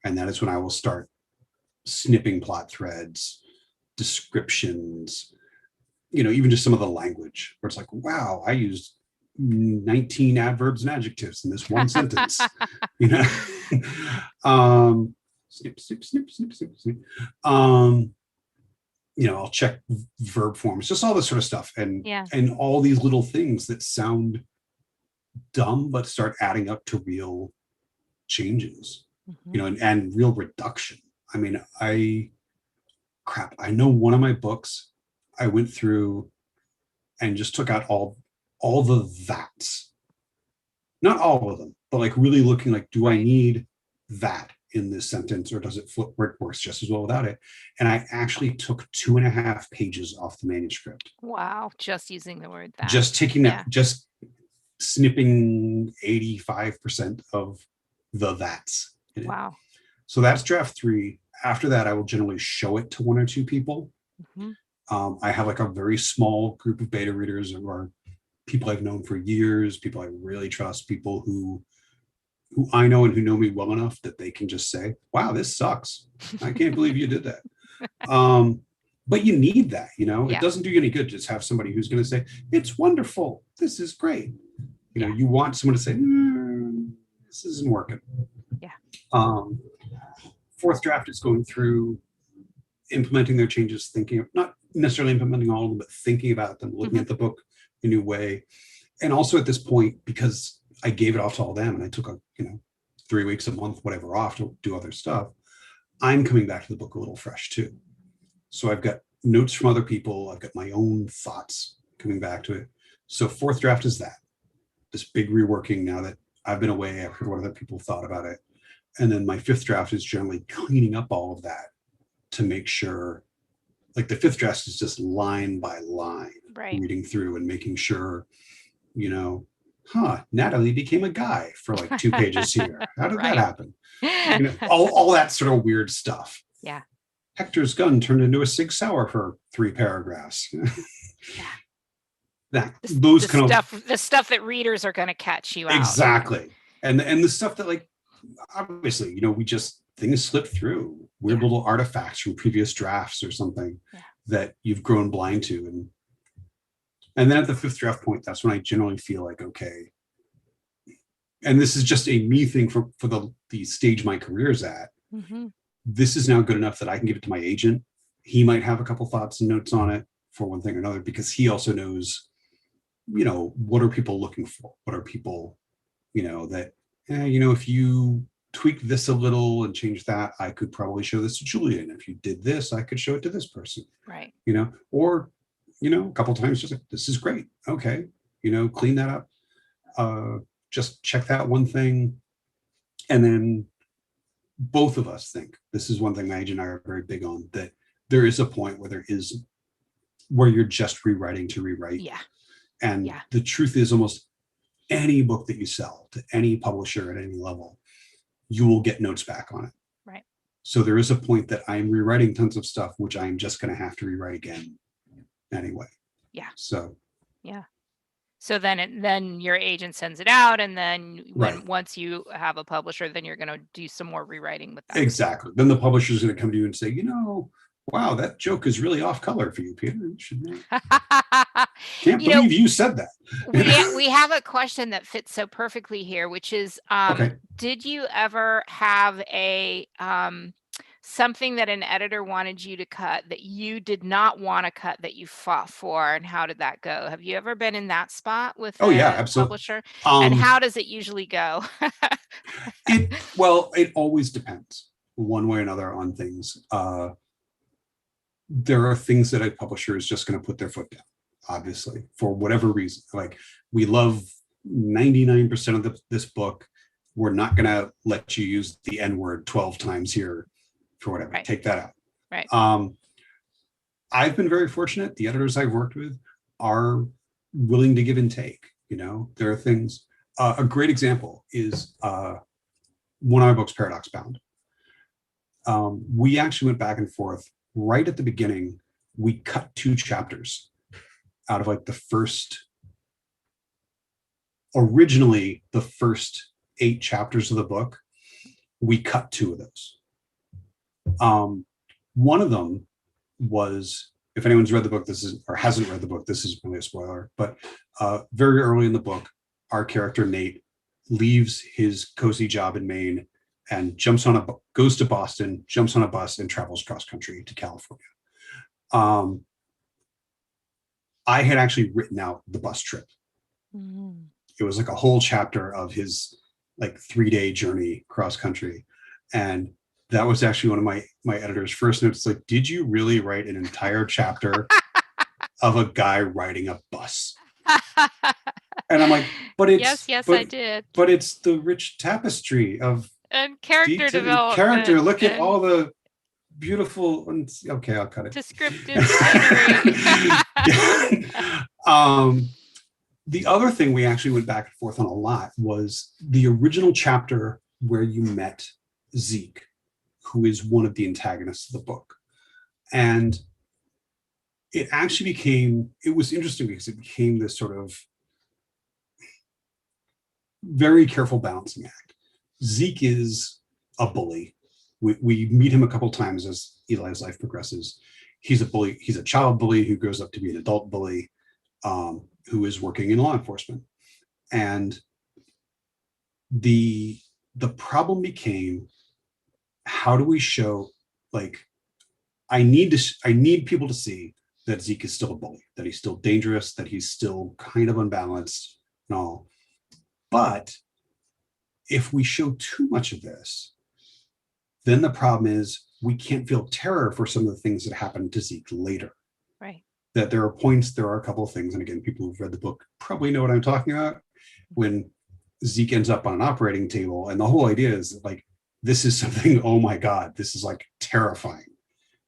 And that is when I will start snipping plot threads, descriptions, even just some of the language where it's like, wow, I used 19 adverbs and adjectives in this one sentence. Snip, snip, snip, snip, snip, snip. I'll check verb forms, just all this sort of stuff. And all these little things that sound dumb, but start adding up to real changes, and real reduction. I mean, I know one of my books, I went through and just took out all the that's. Not all of them, but like really looking like, do I need that in this sentence, or does it flip where it works just as well without it? And I actually took 2.5 pages off the manuscript. Wow, just using the word that. Just taking that, just snipping 85% of the that's in it. Wow. So that's draft 3. After that, I will generally show it to 1 or 2 people. I have like a very small group of beta readers, or people I've known for years, people I really trust, people who I know and who know me well enough that they can just say, wow, this sucks. I can't believe you did that. But you need that, it doesn't do you any good to just have somebody who's going to say, it's wonderful, this is great. You want someone to say, this isn't working. Fourth draft is going through implementing their changes, thinking, not necessarily implementing all of them, but thinking about them, looking at the book in a new way. And also at this point, because I gave it off to all them and I took 3 weeks, a month, whatever off to do other stuff, I'm coming back to the book a little fresh too. So I've got notes from other people. I've got my own thoughts coming back to it. So fourth draft is that, this big reworking now that I've been away. I've heard what other people thought about it. And then my fifth draft is generally cleaning up all of that to make sure, like the fifth draft is just line by line, reading through and making sure, Natalie became a guy for like 2 pages here. How did that happen? All that sort of weird stuff. Yeah. Hector's gun turned into a Sig Sauer for 3 paragraphs. The stuff that readers are going to catch you out. Exactly. And the stuff that, like, obviously, things slip through, weird little artifacts from previous drafts or something that you've grown blind to. And then at the fifth draft point, that's when I generally feel like, okay, and this is just a me thing for the stage my career's at. This is now good enough that I can give it to my agent. He might have a couple thoughts and notes on it for one thing or another, because he also knows, what are people looking for? What are people, if you tweak this a little and change that, I could probably show this to Julian. If you did this, I could show it to this person. Right. Or, a couple times just like, this is great. Okay. Clean that up. Just check that one thing. And then both of us think, this is one thing my agent and I are very big on, that there is a point where you're just rewriting to rewrite. Yeah. And the truth is, almost any book that you sell to any publisher at any level, you will get notes back on it. Right. So there is a point that I'm rewriting tons of stuff, which I'm just going to have to rewrite again anyway. Yeah. So. Yeah. So then your agent sends it out, and then once you have a publisher, then you're going to do some more rewriting with that. Exactly. Then the publisher is going to come to you and say, wow, that joke is really off color for you, Peter. You should can't believe you said that. We have a question that fits so perfectly here, which is, did you ever have a something that an editor wanted you to cut that you did not want to cut that you fought for, and how did that go? Have you ever been in that spot with a publisher? And how does it usually go? It always depends one way or another on things. There are things that a publisher is just going to put their foot down, obviously, for whatever reason. Like, we love 99% of this book. We're not going to let you use the N word 12 times here for whatever. Right. Take that out. Right. I've been very fortunate. The editors I've worked with are willing to give and take. There are things. A great example is one of my books, Paradox Bound. We actually went back and forth. Right at the beginning, we cut 2 chapters out of like originally the first 8 chapters of the book. We cut 2 of those. One of them was, if anyone's read the book, or hasn't read the book, this is really a spoiler, but very early in the book, our character Nate leaves his cozy job in Maine and goes to Boston, jumps on a bus, and travels cross country to California. I had actually written out the bus trip. Mm-hmm. It was like a whole chapter of his 3-day journey cross country. And that was actually one of my editor's first notes. Like, did you really write an entire chapter of a guy riding a bus? And I'm like, but it's yes, I did. But it's the rich tapestry of and character character. development Look at and all the beautiful. Okay, I'll cut it. descriptive scenery. The other thing we actually went back and forth on a lot was the original chapter where you met Zeke, who is one of the antagonists of the book. And it actually it was interesting because it became this sort of very careful balancing act. Zeke is a bully. We meet him a couple times as Eli's life progresses. He's a bully. He's a child bully who grows up to be an adult bully, who is working in law enforcement. And the problem became, how do we show, like, I need people to see that Zeke is still a bully, that he's still dangerous, that he's still kind of unbalanced and all. But if we show too much of this, then the problem is we can't feel terror for some of the things that happen to Zeke later. Right. That there are a couple of things, and again, people who've read the book probably know what I'm talking about, when Zeke ends up on an operating table, and the whole idea is that, like, this is something, oh my God, this is like terrifying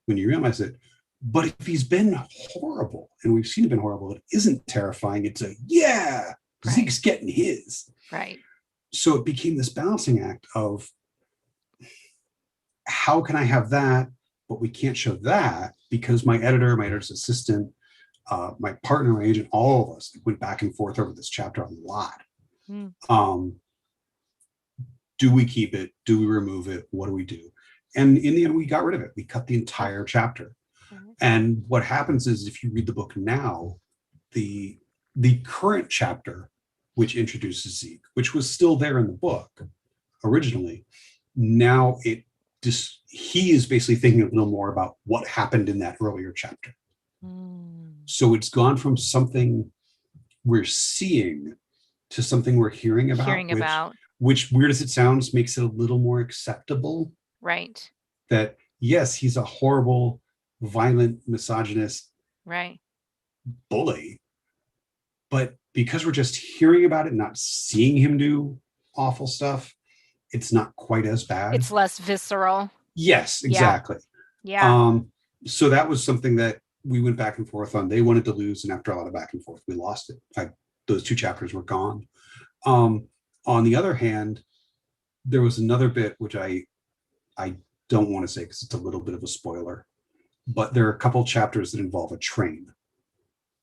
when you realize it. But if he's been horrible, and we've seen him been horrible, it isn't terrifying. It's right. Zeke's getting his. Right. So it became this balancing act of, how can I have that, but we can't show that, because my editor's assistant, my partner, my agent, all of us went back and forth over this chapter a lot. Do we keep it? Do we remove it? What do we do? And in the end, we got rid of it. We cut the entire chapter. And what happens is, if you read the book now, the current chapter, which introduces Zeke, which was still there in the book originally, now he is basically thinking a little more about what happened in that earlier chapter. So it's gone from something we're seeing to something we're hearing about. Which, weird as it sounds, makes it a little more acceptable. Right. That, yes, he's a horrible, violent, misogynist bully, but because we're just hearing about it, not seeing him do awful stuff, it's not quite as bad. It's less visceral. Yes, exactly. Yeah. So that was something that we went back and forth on. They wanted to lose, and after a lot of back and forth, we lost it. Those two chapters were gone. On the other hand, there was another bit which I don't want to say because it's a little bit of a spoiler, but there are a couple chapters that involve a train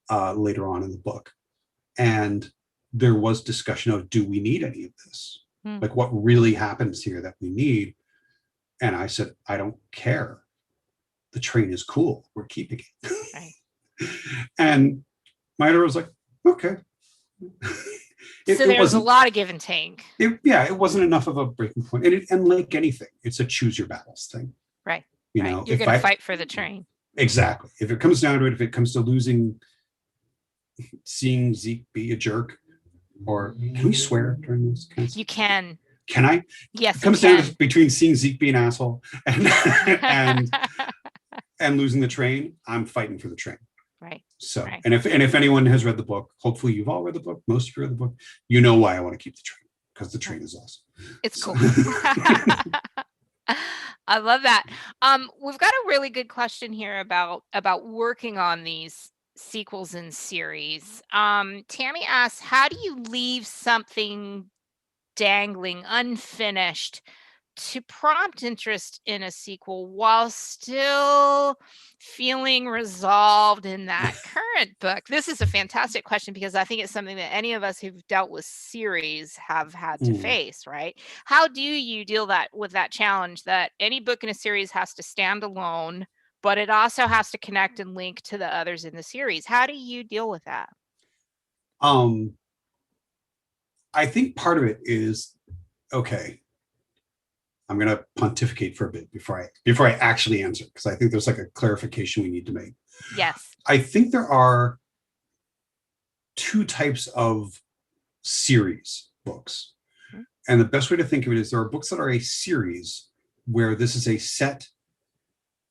later on in the book. And there was discussion of, do we need any of this? Like, what really happens here that we need? And I said, I don't care. The train is cool. We're keeping it. Right. And my editor was like, okay. So there was a lot of give and take. It wasn't enough of a breaking point. And like anything, it's a choose your battles thing. Right. You know, you're going to fight for the train. Exactly. If it comes down to it, if it comes to seeing Zeke be a jerk, or can we swear during this? You can. Can I? Yes. It comes down to between seeing Zeke be an asshole and losing the train. I'm fighting for the train. Right. So, and if anyone has read the book, hopefully you've all read the book. Most of you read the book. You know why I want to keep the train, because the train is awesome. It's cool. I love that. We've got a really good question here about working on these sequels and series. Tammy asks, how do you leave something dangling, unfinished, to prompt interest in a sequel while still feeling resolved in that current book? This is a fantastic question, because I think it's something that any of us who've dealt with series have had to face, right? How do you deal with that challenge that any book in a series has to stand alone, but it also has to connect and link to the others in the series? How do you deal with that? I think part of it is, okay, I'm going to pontificate for a bit before I actually answer, because I think there's like a clarification we need to make. Yes. I think there are two types of series books. And the best way to think of it is, there are books that are a series where this is a set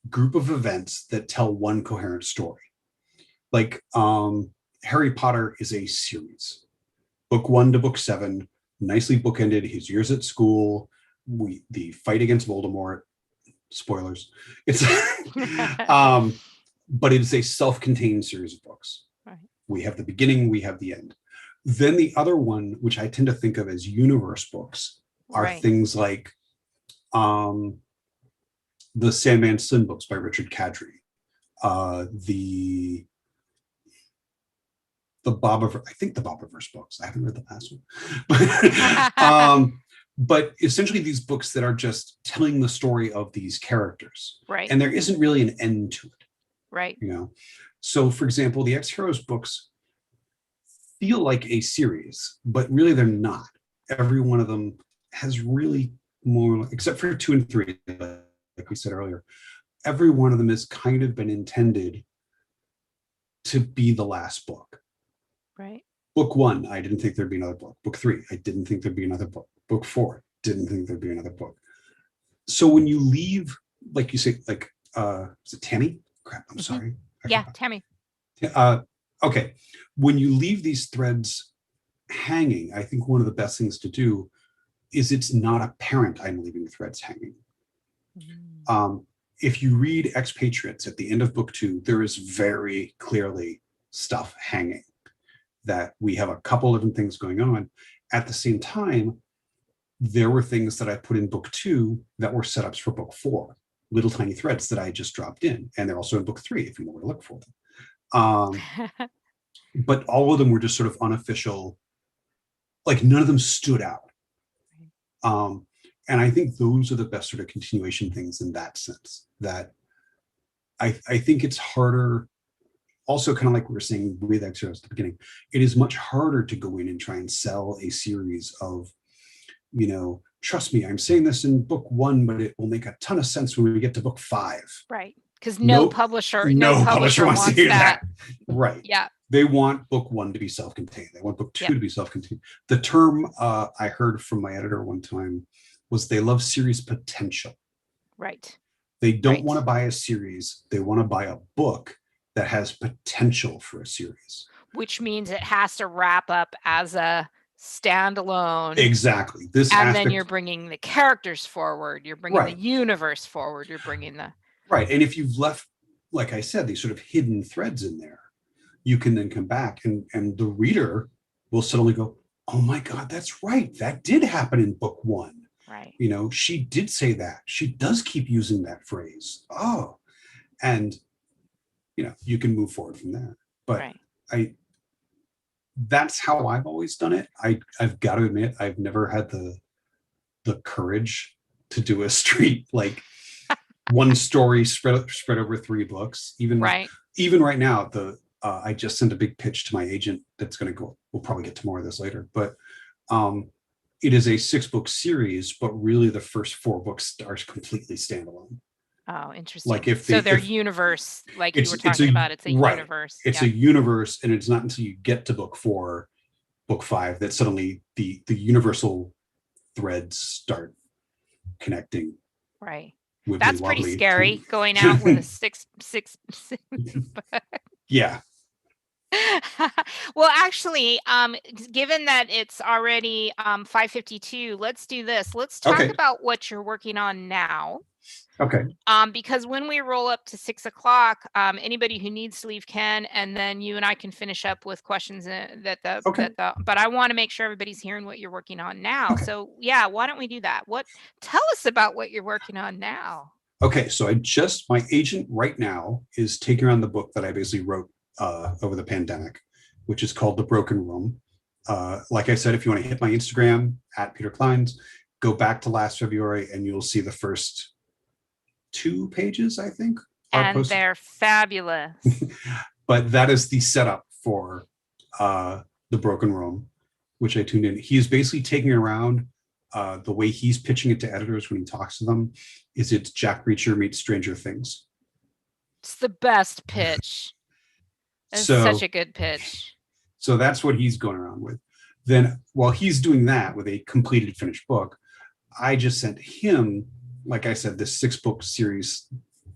group of events that tell one coherent story. Like Harry Potter is a series. Book 1 to book 7, nicely bookended his years at school, the fight against Voldemort, spoilers, it's but it is a self-contained series of books. Right. We have the beginning, we have the end. Then the other one, which I tend to think of as universe books, are Right. things like the Sandman Slim books by Richard Kadrey, the I think the Bobiverse books. I haven't read the last one. But essentially these books that are just telling the story of these characters. Right. And there isn't really an end to it. Right. You know. So for example, the X-Heroes books feel like a series, but really they're not. Every one of them has really more, except for 2 and 3, like we said earlier, every one of them has kind of been intended to be the last book. Right. Book 1, I didn't think there'd be another book. Book 3, I didn't think there'd be another book. Book 4, didn't think there'd be another book. So when you leave, like you say, like, is it Tammy? Crap, I'm sorry. Yeah, Tammy. Okay. When you leave these threads hanging, I think one of the best things to do is it's not apparent I'm leaving threads hanging. If you read Expatriates at the end of book 2, there is very clearly stuff hanging, that we have a couple different things going on. At the same time, there were things that I put in book 2 that were setups for book 4, little tiny threads that I just dropped in. And they're also in book 3 if you want to look for them. But all of them were just sort of unofficial, like none of them stood out. And I think those are the best sort of continuation things in that sense, that I think it's harder. Also, kind of like we were saying with X-Heroes at the beginning, it is much harder to go in and try and sell a series of, you know, trust me, I'm saying this in book 1, but it will make a ton of sense when we get to book 5. Right. Because no publisher wants to hear that. Right. Yeah. They want book 1 to be self-contained. They want book 2 to be self-contained. The term I heard from my editor one time was they love series potential. Right. They don't want to buy a series. They want to buy a book that has potential for a series. Which means it has to wrap up as a standalone. Exactly. Then you're bringing the characters forward. You're bringing the universe forward. You're bringing the... Right. And if you've left, like I said, these sort of hidden threads in there, you can then come back and the reader will suddenly go, oh my God, that's right. That did happen in book 1. Right. You know, she did say that. She does keep using that phrase. Oh, and, you know, you can move forward from there. But that's how I've always done it. I've got to admit, I've never had the courage to do a straight, like, one story spread over 3 books. Even right now, I just sent a big pitch to my agent that's going to go. We'll probably get to more of this later, but it is a 6-book series, but really the first 4 books are completely standalone. Oh, interesting. Like their universe, like you were talking about, it's a universe. It's a universe, and it's not until you get to book 4, book 5 that suddenly the universal threads start connecting. Right. That's pretty scary, going out with a six. Yeah. Well, actually, given that it's already 5:52, let's do this. Let's talk about what you're working on now. Okay. Because when we roll up to 6 o'clock, anybody who needs to leave can, and then you and I can finish up with questions but I want to make sure everybody's hearing what you're working on now. Okay. So yeah, why don't we do that? Tell us about what you're working on now. Okay. So my agent right now is taking around the book that I basically wrote over the pandemic, which is called The Broken Room. Like I said, if you want to hit my Instagram at Peter Clines, go back to last February and you'll see the first 2 pages, I think. And they're fabulous. But that is the setup for The Broken Room, which I tuned in. He's basically taking around the way he's pitching it to editors when he talks to them is it's Jack Reacher meets Stranger Things. It's the best pitch. It's such a good pitch. So that's what he's going around with. Then while he's doing that with a completed finished book, I just sent him, like I said, this 6-book series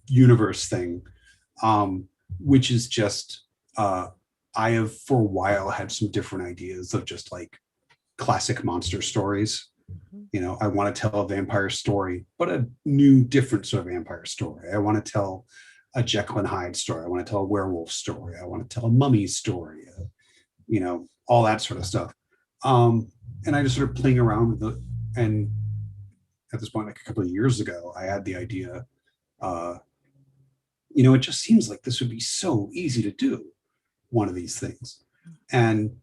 universe thing, which is just, I have for a while had some different ideas of just like classic monster stories. I want to tell a vampire story, but a new, different sort of vampire story. I want to tell a Jekyll and Hyde story. I want to tell a werewolf story. I want to tell a mummy story, all that sort of stuff. And I just sort of playing around with it. And at this point, like a couple of years ago, I had the idea, it just seems like this would be so easy to do one of these things. And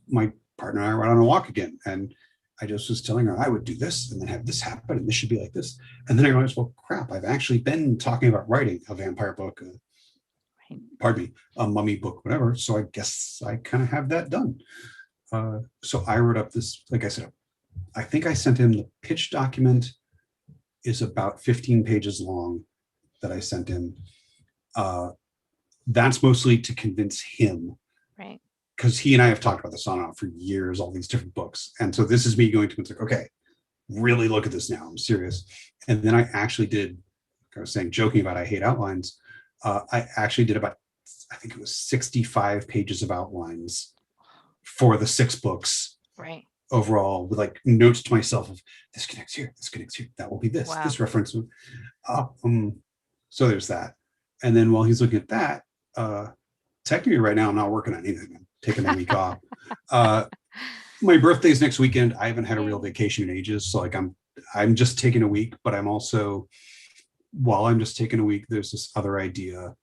my partner and I went on a walk again. And I just was telling her I would do this and then have this happen and this should be like this. And then I realized, well, crap, I've actually been talking about writing a vampire book, a mummy book, whatever. So I guess I kind of have that done. So I wrote up this, like I said, I think I sent him the pitch document is about 15 pages long that I sent him. That's mostly to convince him. Right. Because he and I have talked about this on and off for years, all these different books. And so this is me going to him, it's like, okay, really look at this now. I'm serious. And then I actually did, I was saying, joking about I hate outlines. I actually did about, I think it was 65 pages of outlines for the 6 books. Right. Overall, with like notes to myself of this connects here, that will be this, wow. This reference. So there's that. And then while he's looking at that, technically right now I'm not working on anything. I'm taking a week off. My birthday's next weekend. I haven't had a real vacation in ages. So like I'm just taking a week, but I'm also, while I'm just taking a week, there's this other idea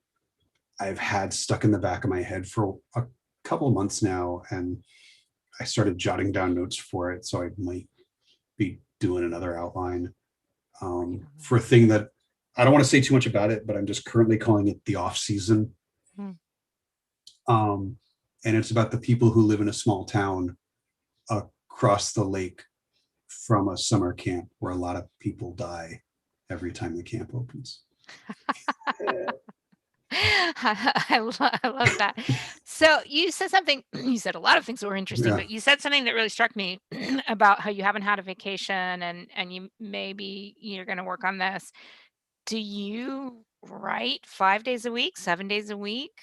I've had stuck in the back of my head for a couple of months now. And I started jotting down notes for it. So I might be doing another outline for a thing that I don't want to say too much about it, but I'm just currently calling it the off season. And it's about the people who live in a small town across the lake from a summer camp where a lot of people die every time the camp opens. I love that. So you said something, you said a lot of things that were interesting, but you said something that really struck me about how you haven't had a vacation and you maybe you're going to work on this. Do you write 5 days a week, 7 days a week?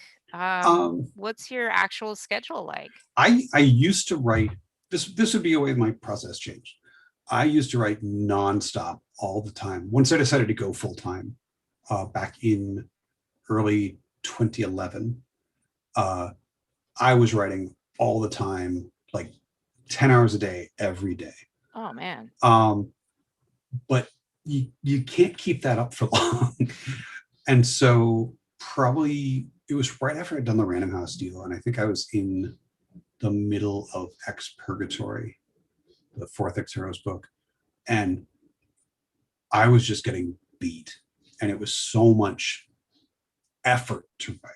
What's your actual schedule like? I used to write, this would be a way my process changed. I used to write nonstop all the time. Once I decided to go full time back in early 2011, I was writing all the time, like 10 hours a day, every day. Oh man. But you can't keep that up for long. And so probably it was right after I'd done the Random House deal. And I think I was in the middle of Ex Purgatory, the 4th Ex Heroes book. And I was just getting beat. And it was so much effort to write.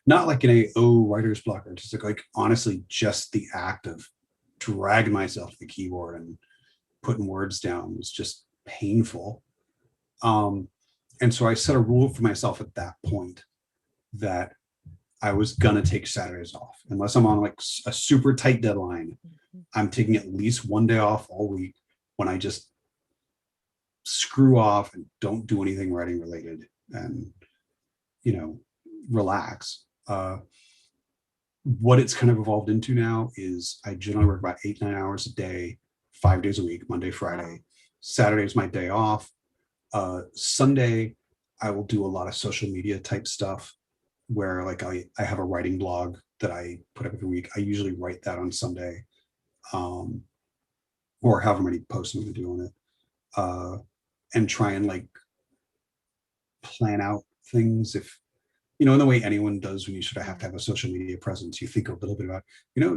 Not like in a writer's block or just like honestly just the act of dragging myself to the keyboard and putting words down was just painful. And so I set a rule for myself at that point that I was gonna take Saturdays off unless I'm on like a super tight deadline. I'm taking at least one day off all week when I just screw off and don't do anything writing related and relax. What it's kind of evolved into now is I generally work about 8-9 hours a day, 5 days a week, Monday, Friday. Saturday is my day off. Sunday, I will do a lot of social media type stuff where like I have a writing blog that I put up every week. I usually write that on Sunday, or however many posts I'm going to do on it, and try and like plan out things. If in the way anyone does when you sort of have to have a social media presence, you think a little bit about,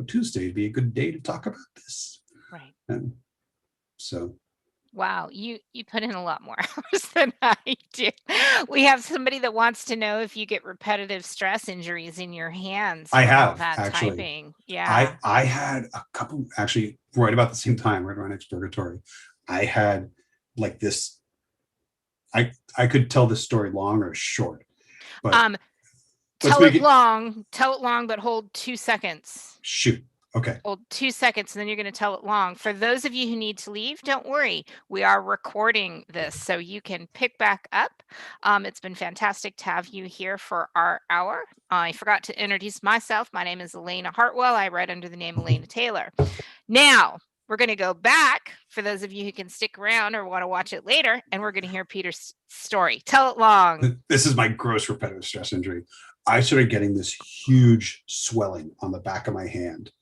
Tuesday would be a good day to talk about this. Right. And so. Wow, you put in a lot more hours than I do. We have somebody that wants to know if you get repetitive stress injuries in your hands. I have all that actually. Typing. Yeah. I had a couple actually right about the same time, right around Ex Purgatory. I had like this. I could tell this story long or short, but tell it long, but hold 2 seconds. Shoot. Okay. Hold 2 seconds, and then you're going to tell it long. For those of you who need to leave, don't worry. We are recording this, so you can pick back up. It's been fantastic to have you here for our hour. I forgot to introduce myself. My name is Elena Hartwell. I write under the name Elena Taylor. Now, we're going to go back for those of you who can stick around or want to watch it later, and we're going to hear Peter's story. Tell it long. This is my gross repetitive stress injury. I started getting this huge swelling on the back of my hand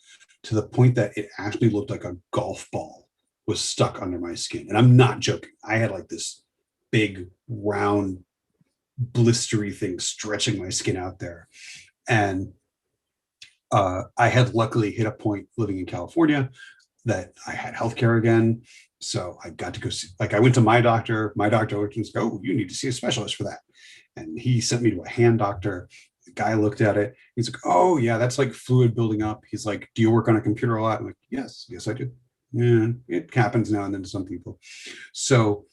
to the point that it actually looked like a golf ball was stuck under my skin. And I'm not joking. I had like this big, round, blistery thing stretching my skin out there. And I had luckily hit a point living in California that I had healthcare again. So I got to go see, like, I went to my doctor. My doctor looked and said, "Oh, you need to see a specialist for that." And he sent me to a hand doctor. The guy looked at it. He's like, "Oh, yeah, that's like fluid building up." He's like, "Do you work on a computer a lot?" I'm like, yes, I do. Yeah, it happens now and then to some people. So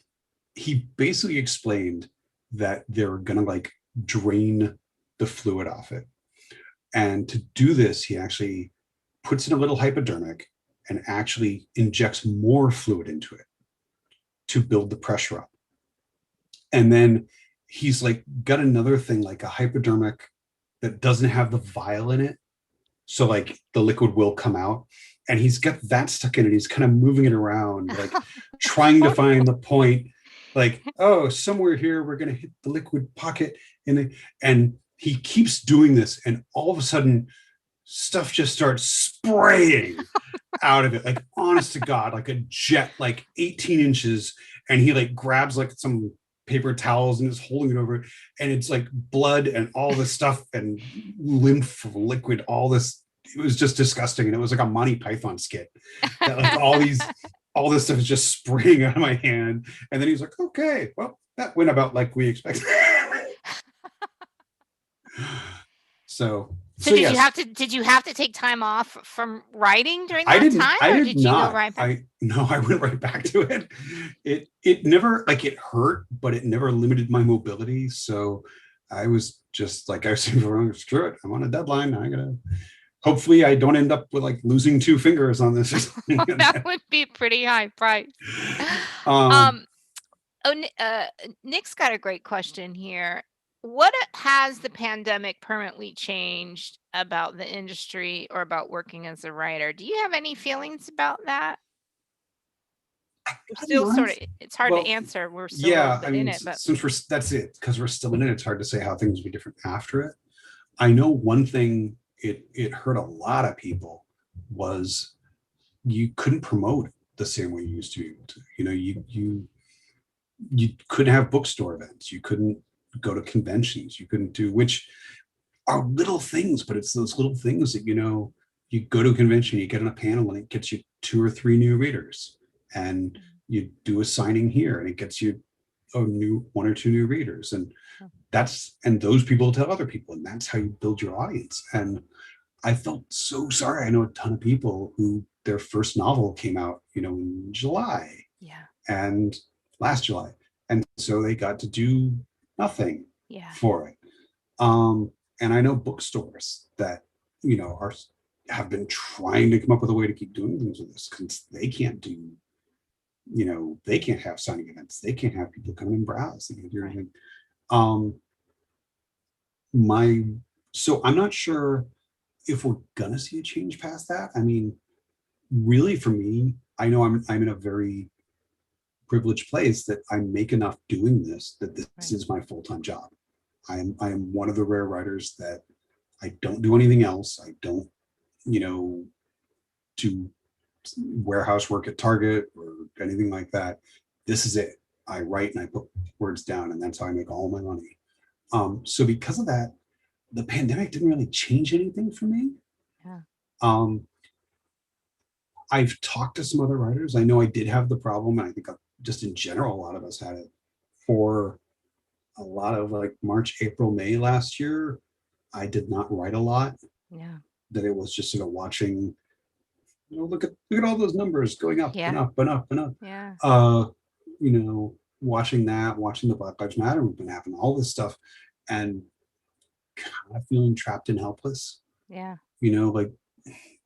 he basically explained that they're going to like drain the fluid off it. And to do this, he actually puts in a little hypodermic and actually injects more fluid into it to build the pressure up. And then he's like got another thing, like a hypodermic that doesn't have the vial in it. So like the liquid will come out, and he's got that stuck in it. He's kind of moving it around, like trying to find the point, like, oh, somewhere here, we're going to hit the liquid pocket. And he keeps doing this. And all of a sudden, stuff just starts spraying out of it, like honest to God, like a jet, like 18 inches. And he like grabs like some paper towels and is holding it over it. And it's like blood and all this stuff and lymph liquid, all this. It was just disgusting. And it was like a Monty Python skit that like all this stuff is just spraying out of my hand. And then he's like, "Okay, well, that went about like we expected." So did yes. you have to take time off from writing during that time? I did not. Go right back? I went right back to it. It never, like, it hurt, but it never limited my mobility. So I was just like, I was saying, screw it. I'm on a deadline. I gotta, hopefully I don't end up with like losing 2 fingers on this. That would be pretty high price. Nick's got a great question here. What has the pandemic permanently changed about the industry or about working as a writer? Do you have any feelings about that? We're still sort of, it's hard to answer. We're still in it, but since that's it, because we're still in it, it's hard to say how things will be different after it. I know one thing it hurt a lot of people was you couldn't promote the same way you used to be able to. You know, you couldn't have bookstore events. You couldn't go to conventions. You couldn't do, which are little things, but it's those little things that, you know, you go to a convention, you get on a panel and it gets you 2 or 3 new readers, and you do a signing here and it gets you a new 1 or 2 new readers. And those people tell other people, and that's how you build your audience. And I felt so sorry. I know a ton of people who their first novel came out, you know, in July. Yeah. And last July. And so they got to do nothing for it. And I know bookstores that, you know, have been trying to come up with a way to keep doing things with this, because they can't do, you know, they can't have signing events. They can't have people come and browse. They can't do anything. So I'm not sure if we're gonna see a change past that. I mean, really, for me, I know I'm in a very privileged place that I make enough doing this that this is my full-time job. I am one of the rare writers that I don't do anything else. I don't, you know, do warehouse work at Target or anything like that. This is it. I write and I put words down, and that's how I make all my money. So because of that, the pandemic didn't really change anything for me. Yeah. I've talked to some other writers. I know I did have the problem, and I think just in general, a lot of us had it for a lot of like March, April, May last year. I did not write a lot. Yeah. That it was just sort of watching, you know, look at all those numbers going up and up and up and up. Yeah. You know, watching the Black Lives Matter movement happen, all this stuff, and kind of feeling trapped and helpless. Yeah. You know, like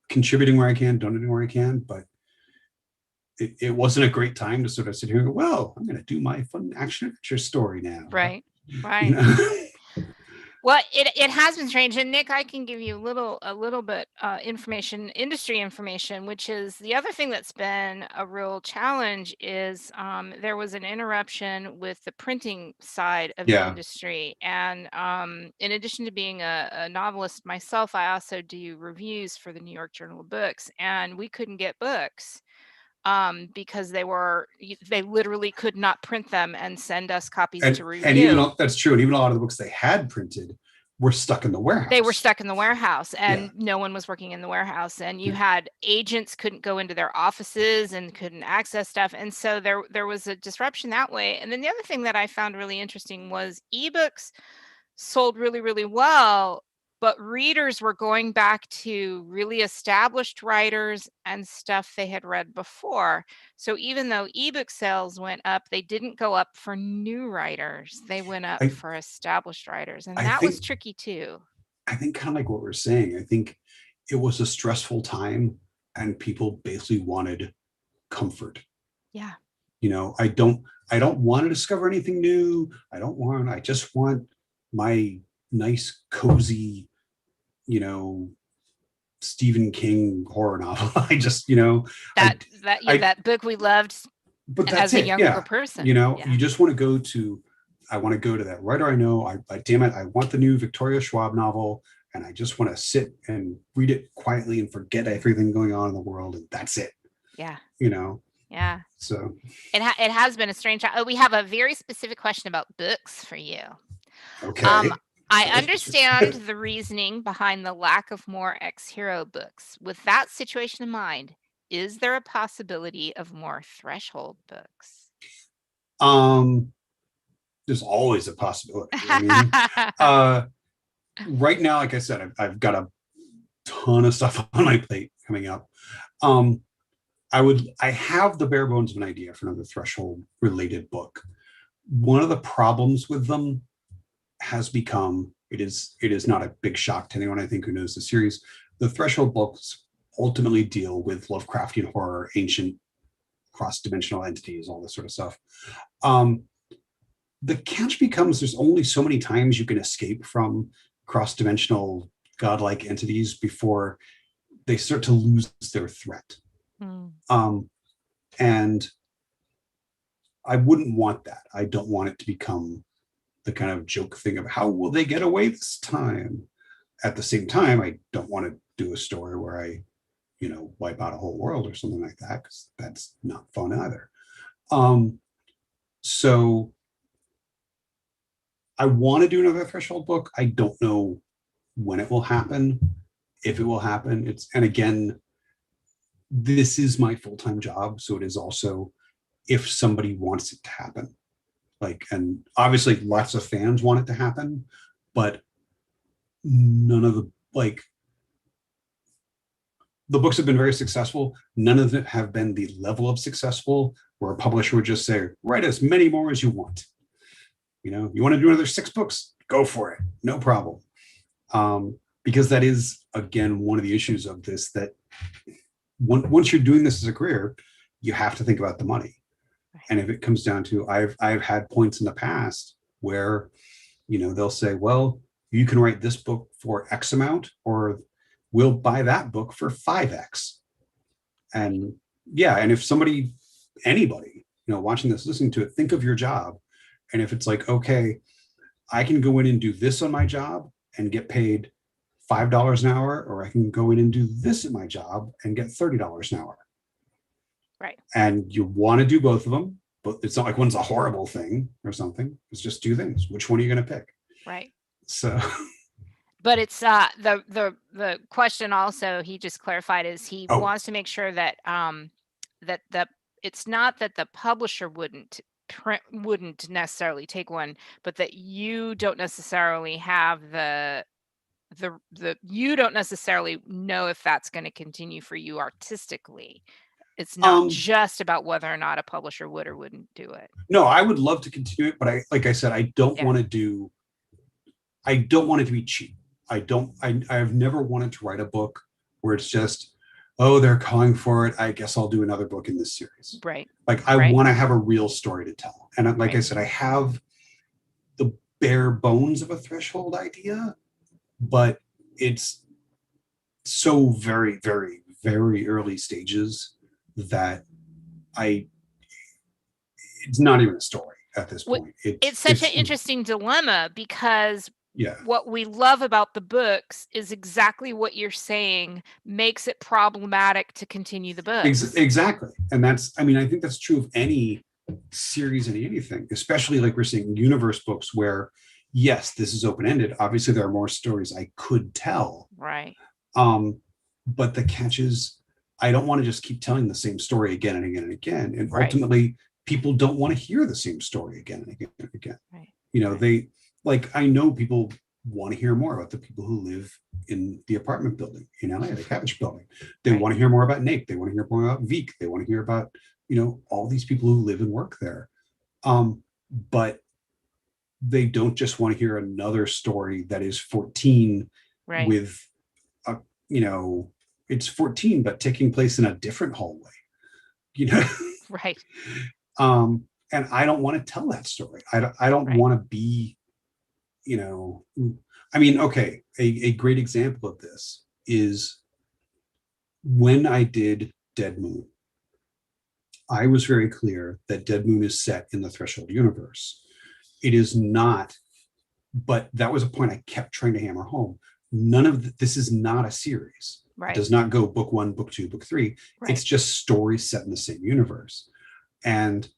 contributing where I can, donating where I can, but it wasn't a great time to sort of sit here and go, well, I'm going to do my fun action adventure story now. Right. You know? Well, it has been strange, and Nick, I can give you a little bit information, industry information, which is the other thing that's been a real challenge is there was an interruption with the printing side of the Yeah. industry, and in addition to being a novelist myself, I also do reviews for the New York Journal of Books, and we couldn't get books because they literally could not print them and send us copies to And even review. that's true. And even a lot of the books they had printed were stuck in the warehouse. They were stuck in the warehouse, and Yeah. no one was working in the warehouse, and you had agents couldn't go into their offices and couldn't access stuff, and so there was a disruption that way. And then the other thing that I found really interesting was ebooks sold really, really well, but readers were going back to really established writers and stuff they had read before. So even though ebook sales went up, they didn't go up for new writers. They went up for established writers, and that was tricky too. I think kind of like what we're saying, I think it was a stressful time and people basically wanted comfort. Yeah. You know, I don't want to discover anything new. I just want my nice, cozy, you know, Stephen King horror novel. I just, you know, that book we loved but that's as a younger person. You know, you just want to go to, I want to go to that writer I know. Damn it, I want the new Victoria Schwab novel, and I just want to sit and read it quietly and forget everything going on in the world, and that's it. Yeah. You know. Yeah. So it has been a strange. We have a very specific question about books for you. Okay. I understand the reasoning behind the lack of more ex-hero books. With that situation in mind, is there a possibility of more threshold books? There's always a possibility. I mean, right now, like I said, I've got a ton of stuff on my plate coming up. I have the bare bones of an idea for another threshold related book. One of the problems with them has become, it is not a big shock to anyone, I think, who knows the series. The threshold books ultimately deal with Lovecraftian horror, ancient cross-dimensional entities, all this sort of stuff. The catch becomes there's only so many times you can escape from cross-dimensional godlike entities before they start to lose their threat. And I wouldn't want that. I don't want it to become the kind of joke thing of how will they get away this time. At the same time, I don't want to do a story where I, you know, wipe out a whole world or something like that, because that's not fun either. So I want to do another threshold book. I don't know when it will happen, if it will happen. And again, this is my full-time job. So it is also if somebody wants it to happen. Like, and obviously lots of fans want it to happen, but none of the books have been very successful. None of them have been the level of successful where a publisher would just say, write as many more as you want. You know, you want to do another 6 books, go for it. No problem. Because that is, again, one of the issues of this, that once you're doing this as a career, you have to think about the money. And if it comes down to, I've had points in the past where, you know, they'll say, well, you can write this book for X amount, or we'll buy that book for 5X. And yeah, and if anybody, you know, watching this, listening to it, think of your job. And if it's like, okay, I can go in and do this on my job and get paid $5 an hour, or I can go in and do this at my job and get $30 an hour. Right. And you want to do both of them, but it's not like one's a horrible thing or something. It's just 2 things. Which one are you going to pick? Right. So, but it's the question also he just clarified is he wants to make sure that that it's not that the publisher wouldn't necessarily take one, but that you don't necessarily have you don't necessarily know if that's going to continue for you artistically. It's not just about whether or not a publisher would or wouldn't do it. No, I would love to continue it, but like I said, I don't want it to be cheap. I've never wanted to write a book where it's just, oh, they're calling for it, I guess I'll do another book in this series. Right. Like I want to have a real story to tell. And like I said, I have the bare bones of a threshold idea, but it's so very, very, very early stages that it's not even a story at this point. It's such an interesting dilemma, because yeah, what we love about the books is exactly what you're saying makes it problematic to continue the books. Exactly. And that's, I mean, I think that's true of any series and anything, especially like we're seeing universe books where, yes, this is open-ended. Obviously, there are more stories I could tell. Right. But the catch is, I don't want to just keep telling the same story again and again and again. And right. ultimately, people don't want to hear the same story again and again and again. Right. You know, they like, I know people want to hear more about the people who live in the apartment building in LA, the Cabbage building. They want to hear more about Nate. They want to hear more about Veek. They want to hear about, you know, all these people who live and work there. But they don't just want to hear another story that is 14 with a, you know, it's 14 but taking place in a different hallway, you know. Right. And I don't want to tell that story. I don't want to be, you know, I mean, okay, a great example of this is when I did Dead Moon. I was very clear that Dead Moon is set in the Threshold universe. It is not, but that was a point I kept trying to hammer home. None of this is not a series. It does not go book 1, book 2, book 3. It's just stories set in the same universe. And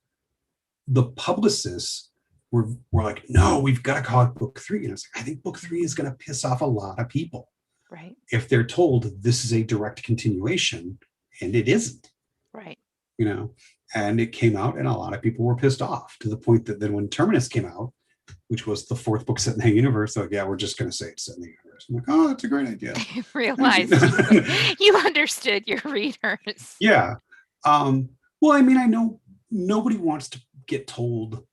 the publicists were like, no, we've got to call it book 3. And I was like, I think book 3 is going to piss off a lot of people. Right. If they're told this is a direct continuation, and it isn't. Right. You know, and it came out and a lot of people were pissed off, to the point that then when Terminus came out, which was the 4th book set in the universe, like, yeah, we're just going to say it's set in the universe. I'm like, oh, that's a great idea. You realized you understood your readers. Yeah. Well, I mean, I know nobody wants to get told,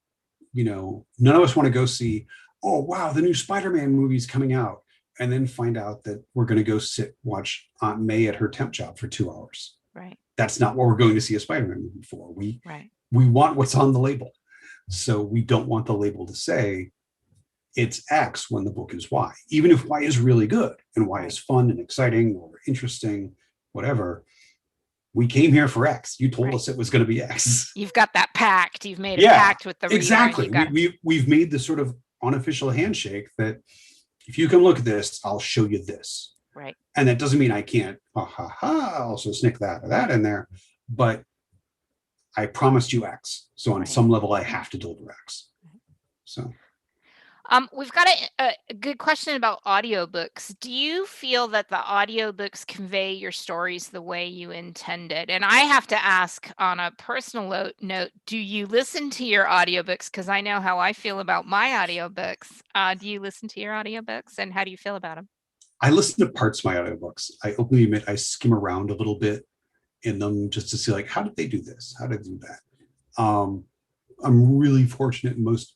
you know, none of us want to go see, oh, wow, the new Spider-Man movie's coming out, and then find out that we're going to go watch Aunt May at her temp job for 2 hours. Right. That's not what we're going to see a Spider-Man movie for. We want what's on the label. So we don't want the label to say it's X when the book is Y, even if Y is really good and Y is fun and exciting or interesting, whatever. We came here for X. You told us it was going to be X. You've got that pact. You've made a pact with the reader. Exactly. We've made this sort of unofficial handshake that if you come look at this, I'll show you this. Right. And that doesn't mean I can't also snick that or that in there, but I promised you X. So on some level, I have to deliver X. So. We've got a good question about audiobooks. Do you feel that the audiobooks convey your stories the way you intended? And I have to ask on a personal note, do you listen to your audiobooks? Because I know how I feel about my audiobooks. Do you listen to your audiobooks, and how do you feel about them? I listen to parts of my audiobooks. I openly admit I skim around a little bit in them just to see, like, how did they do this? How did they do that? I'm really fortunate. Most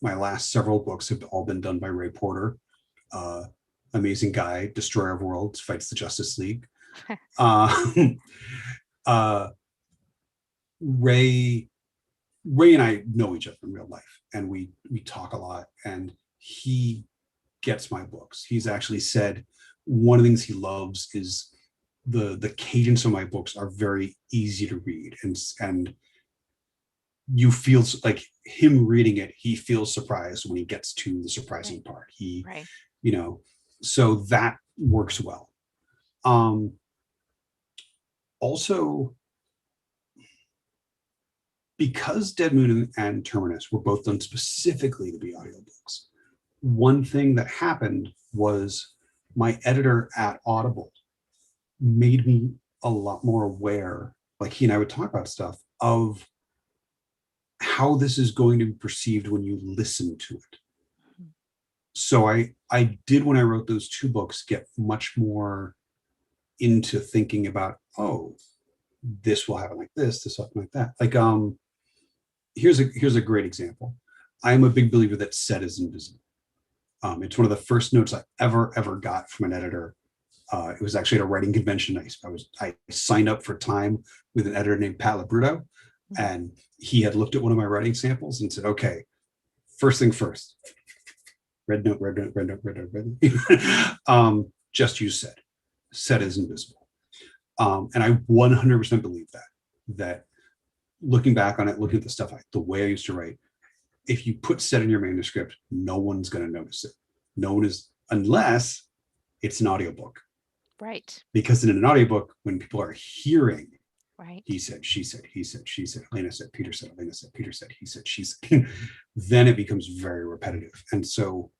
my last several books have all been done by Ray Porter. Amazing guy, destroyer of worlds, fights the Justice League. Ray and I know each other in real life, and we talk a lot, and he gets my books. He's actually said one of the things he loves is the cadence of my books are very easy to read, and you feel like him reading it, he feels surprised when he gets to the surprising part. He, you know, so that works well. Also, because Dead Moon and Terminus were both done specifically to be audiobooks, one thing that happened was my editor at Audible made me a lot more aware, like he and I would talk about stuff, of how this is going to be perceived when you listen to it. So I did, when I wrote those 2 books, get much more into thinking about, oh, this will happen like this will happen like that. Like, here's a great example. I'm a big believer that set is invisible. It's one of the first notes I ever got from an editor. It was actually at a writing convention. I signed up for time with an editor named Pat Labruto, and he had looked at one of my writing samples and said, okay, first thing first, red note, red note, red note, red note, red note. Just use said. Said is invisible. And I 100% believe that looking back on it, looking at the stuff, the way I used to write, if you put said in your manuscript, no one's going to notice it. No one is, unless it's an audiobook. Right. Because in an audiobook, when people are hearing, right, he said, she said, he said, she said, Elena said, Peter said, Elena said, Peter said, he said, she said, then it becomes very repetitive. And so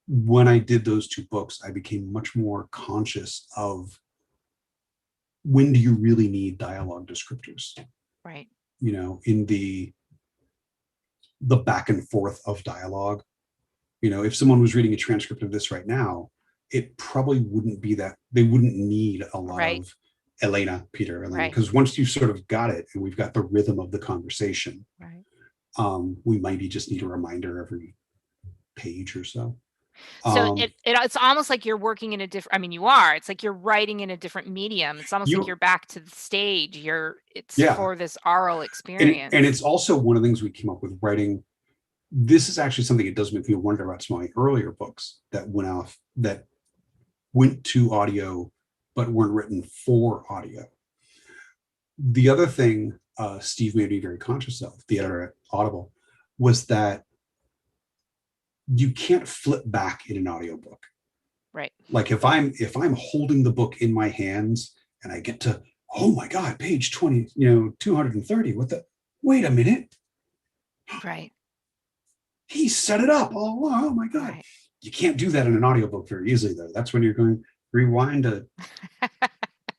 when I did those two books, I became much more conscious of when do you really need dialogue descriptors? Right. You know, in the back and forth of dialogue. You know, if someone was reading a transcript of this right now, it probably wouldn't be that, they wouldn't need a lot right. of Elena, Peter, Elena, right. because once you sort of got it and we've got the rhythm of the conversation, right. We maybe just need a reminder every page or so. So it's almost like you're working in a different, I mean, you are, it's like you're writing in a different medium. It's almost like you're back to the stage. It's for this oral experience. And it's also one of the things we came up with writing. This is actually something it does make me wonder about some of my earlier books that went to audio, but weren't written for audio. The other thing Steve made me very conscious of, the editor at Audible, was that you can't flip back in an audiobook. Right. Like if I'm holding the book in my hands and I get to, oh my God, page 20, 230, wait a minute. Right. He set it up all along. Oh my God. Right. You can't do that in an audiobook very easily though. That's when you're going rewind to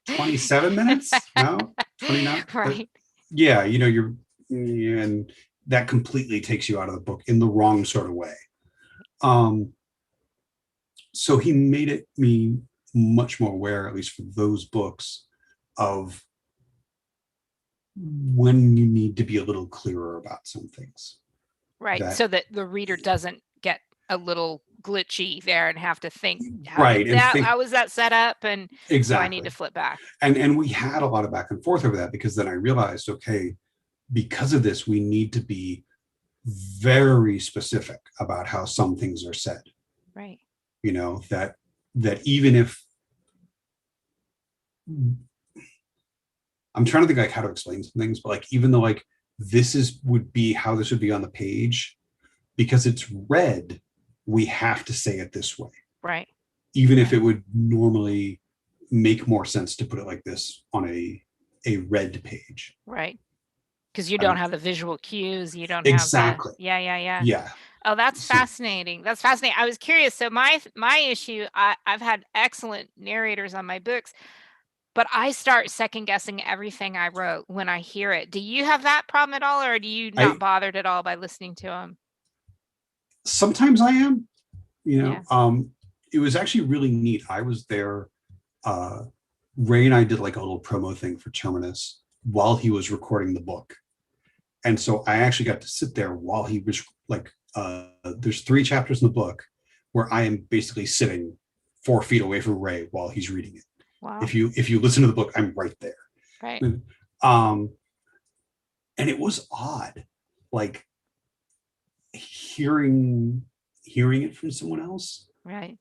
27 minutes. No, 29. Right. Yeah. And that completely takes you out of the book in the wrong sort of way. So he made me much more aware, at least for those books, of when you need to be a little clearer about some things. Right. So that the reader doesn't get a little glitchy there and have to think, how was that set up? And exactly. Do I need to flip back? And we had a lot of back and forth over that, because then I realized, okay, because of this, we need to be very specific about how some things are said. Right. That even if I'm trying to think like how to explain some things, but like even though like would be how this would be on the page, because it's read, we have to say it this way. Right. Even if it would normally make more sense to put it like this on a read page. Right. Because you don't have the visual cues. You don't exactly. have Yeah. Yeah. Oh, that's fascinating. That's fascinating. I was curious. So my issue, I've had excellent narrators on my books, but I start second guessing everything I wrote when I hear it. Do you have that problem at all, or do you not bothered at all by listening to them? Sometimes I am, it was actually really neat. I was there. Ray and I did like a little promo thing for Terminus while he was recording the book. And so I actually got to sit there while he was like, there's 3 chapters in the book where I am basically sitting 4 feet away from Ray while he's reading it. Wow. If you listen to the book, I'm right there. Right. And it was odd, like hearing it from someone else. Right.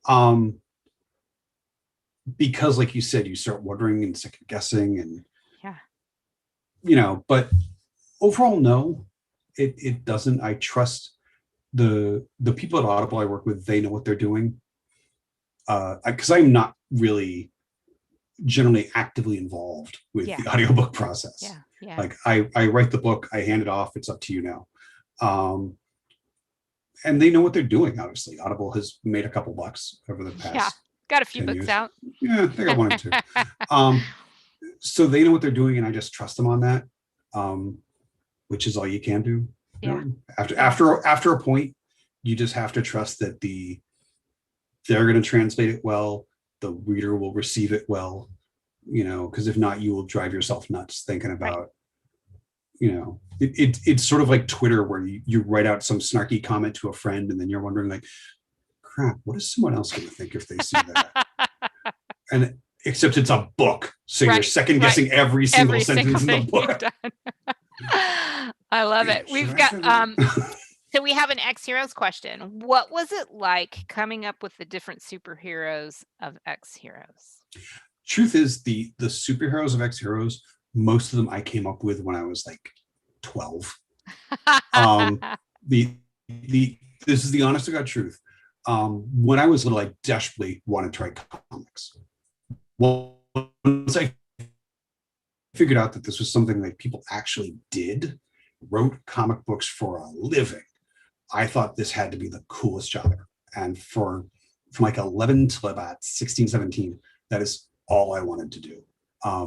Because like you said, you start wondering and second guessing and but overall, no, it doesn't. I trust the people at Audible I work with. They know what they're doing. Because I'm not really generally actively involved with the audiobook process. Yeah. Like I write the book, I hand it off, it's up to you now. And they know what they're doing, obviously. Audible has made a couple bucks over the past. Yeah, got a few books years. out. Yeah, they got 1 or 2. So they know what they're doing, and I just trust them on that. Which is all you can do. Yeah. After a point, you just have to trust that they're going to translate it well. The reader will receive it well, because if not, you will drive yourself nuts thinking about, it's sort of like Twitter where you write out some snarky comment to a friend and then you're wondering like, crap, what is someone else going to think if they see that? And except it's a book. So you're second guessing every single sentence in the book. I love it. We've got, so we have an X Heroes question. What was it like coming up with the different superheroes of X Heroes? Truth is, the superheroes of X Heroes, most of them I came up with when I was like 12. The this is the honest to God truth. When I was little, I desperately wanted to write comics. Once I figured out that this was something that people actually did, wrote comic books for a living, I thought this had to be the coolest job ever. And from like 11 to about 16, 17, that is all I wanted to do.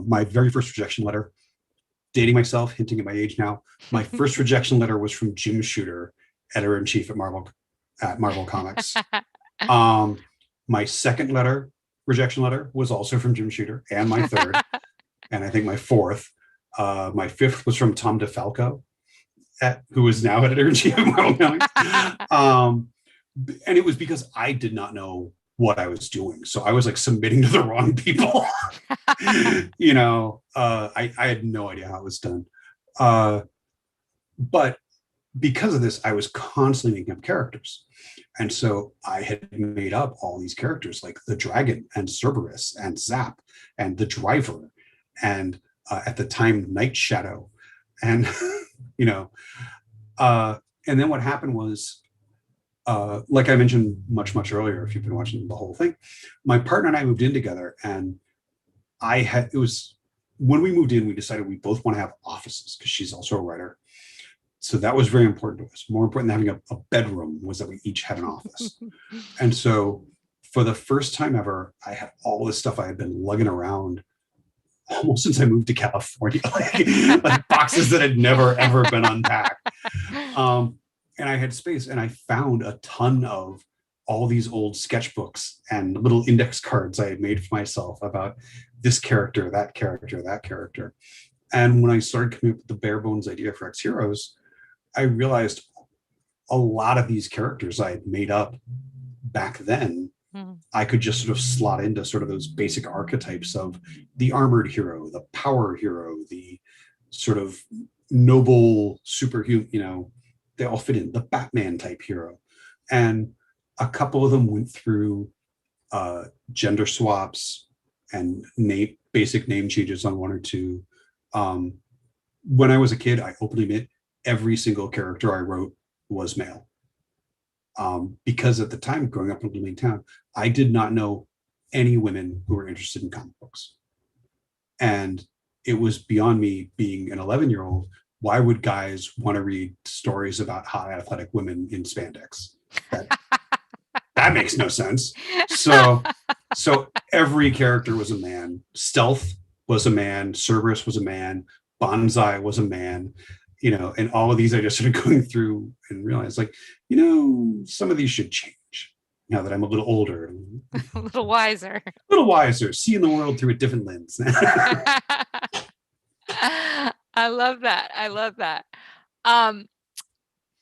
My very first rejection letter, dating myself, hinting at my age now, my first rejection letter was from Jim Shooter, editor-in-chief at Marvel Comics. My second rejection letter was also from Jim Shooter, and my third, and I think my fourth. My fifth was from Tom DeFalco, who is now editor-in-chief of Marvel Comics. And it was because I did not know what I was doing. So I was like submitting to the wrong people. I had no idea how it was done. But because of this, I was constantly making up characters. And so I had made up all these characters like the Dragon and Cerberus and Zap and the Driver and at the time Night Shadow. And, and then what happened was, like I mentioned much earlier, if you've been watching the whole thing, my partner and I moved in together, and when we moved in, we decided we both want to have offices because she's also a writer. So that was very important to us. More important than having a bedroom was that we each had an office. And so for the first time ever, I had all this stuff I had been lugging around almost since I moved to California, like boxes that had never, ever been unpacked. And I had space, and I found a ton of all these old sketchbooks and little index cards I had made for myself about this character, that character, that character. And when I started coming up with the bare bones idea for X Heroes, I realized a lot of these characters I had made up back then, I could just sort of slot into sort of those basic archetypes of the armored hero, the power hero, the sort of noble superhuman, they all fit in, the Batman type hero. And a couple of them went through gender swaps and basic name changes on one or two. When I was a kid, I openly admit every single character I wrote was male. Because at the time, growing up in a little town, I did not know any women who were interested in comic books. And it was beyond me being an 11-year-old. Why would guys want to read stories about hot athletic women in spandex? That makes no sense. So every character was a man. Stealth was a man. Cerberus was a man. Bonsai was a man. And all of these I just started going through and realized, like, some of these should change now that I'm a little older. A little wiser. Seeing the world through a different lens. I love that. All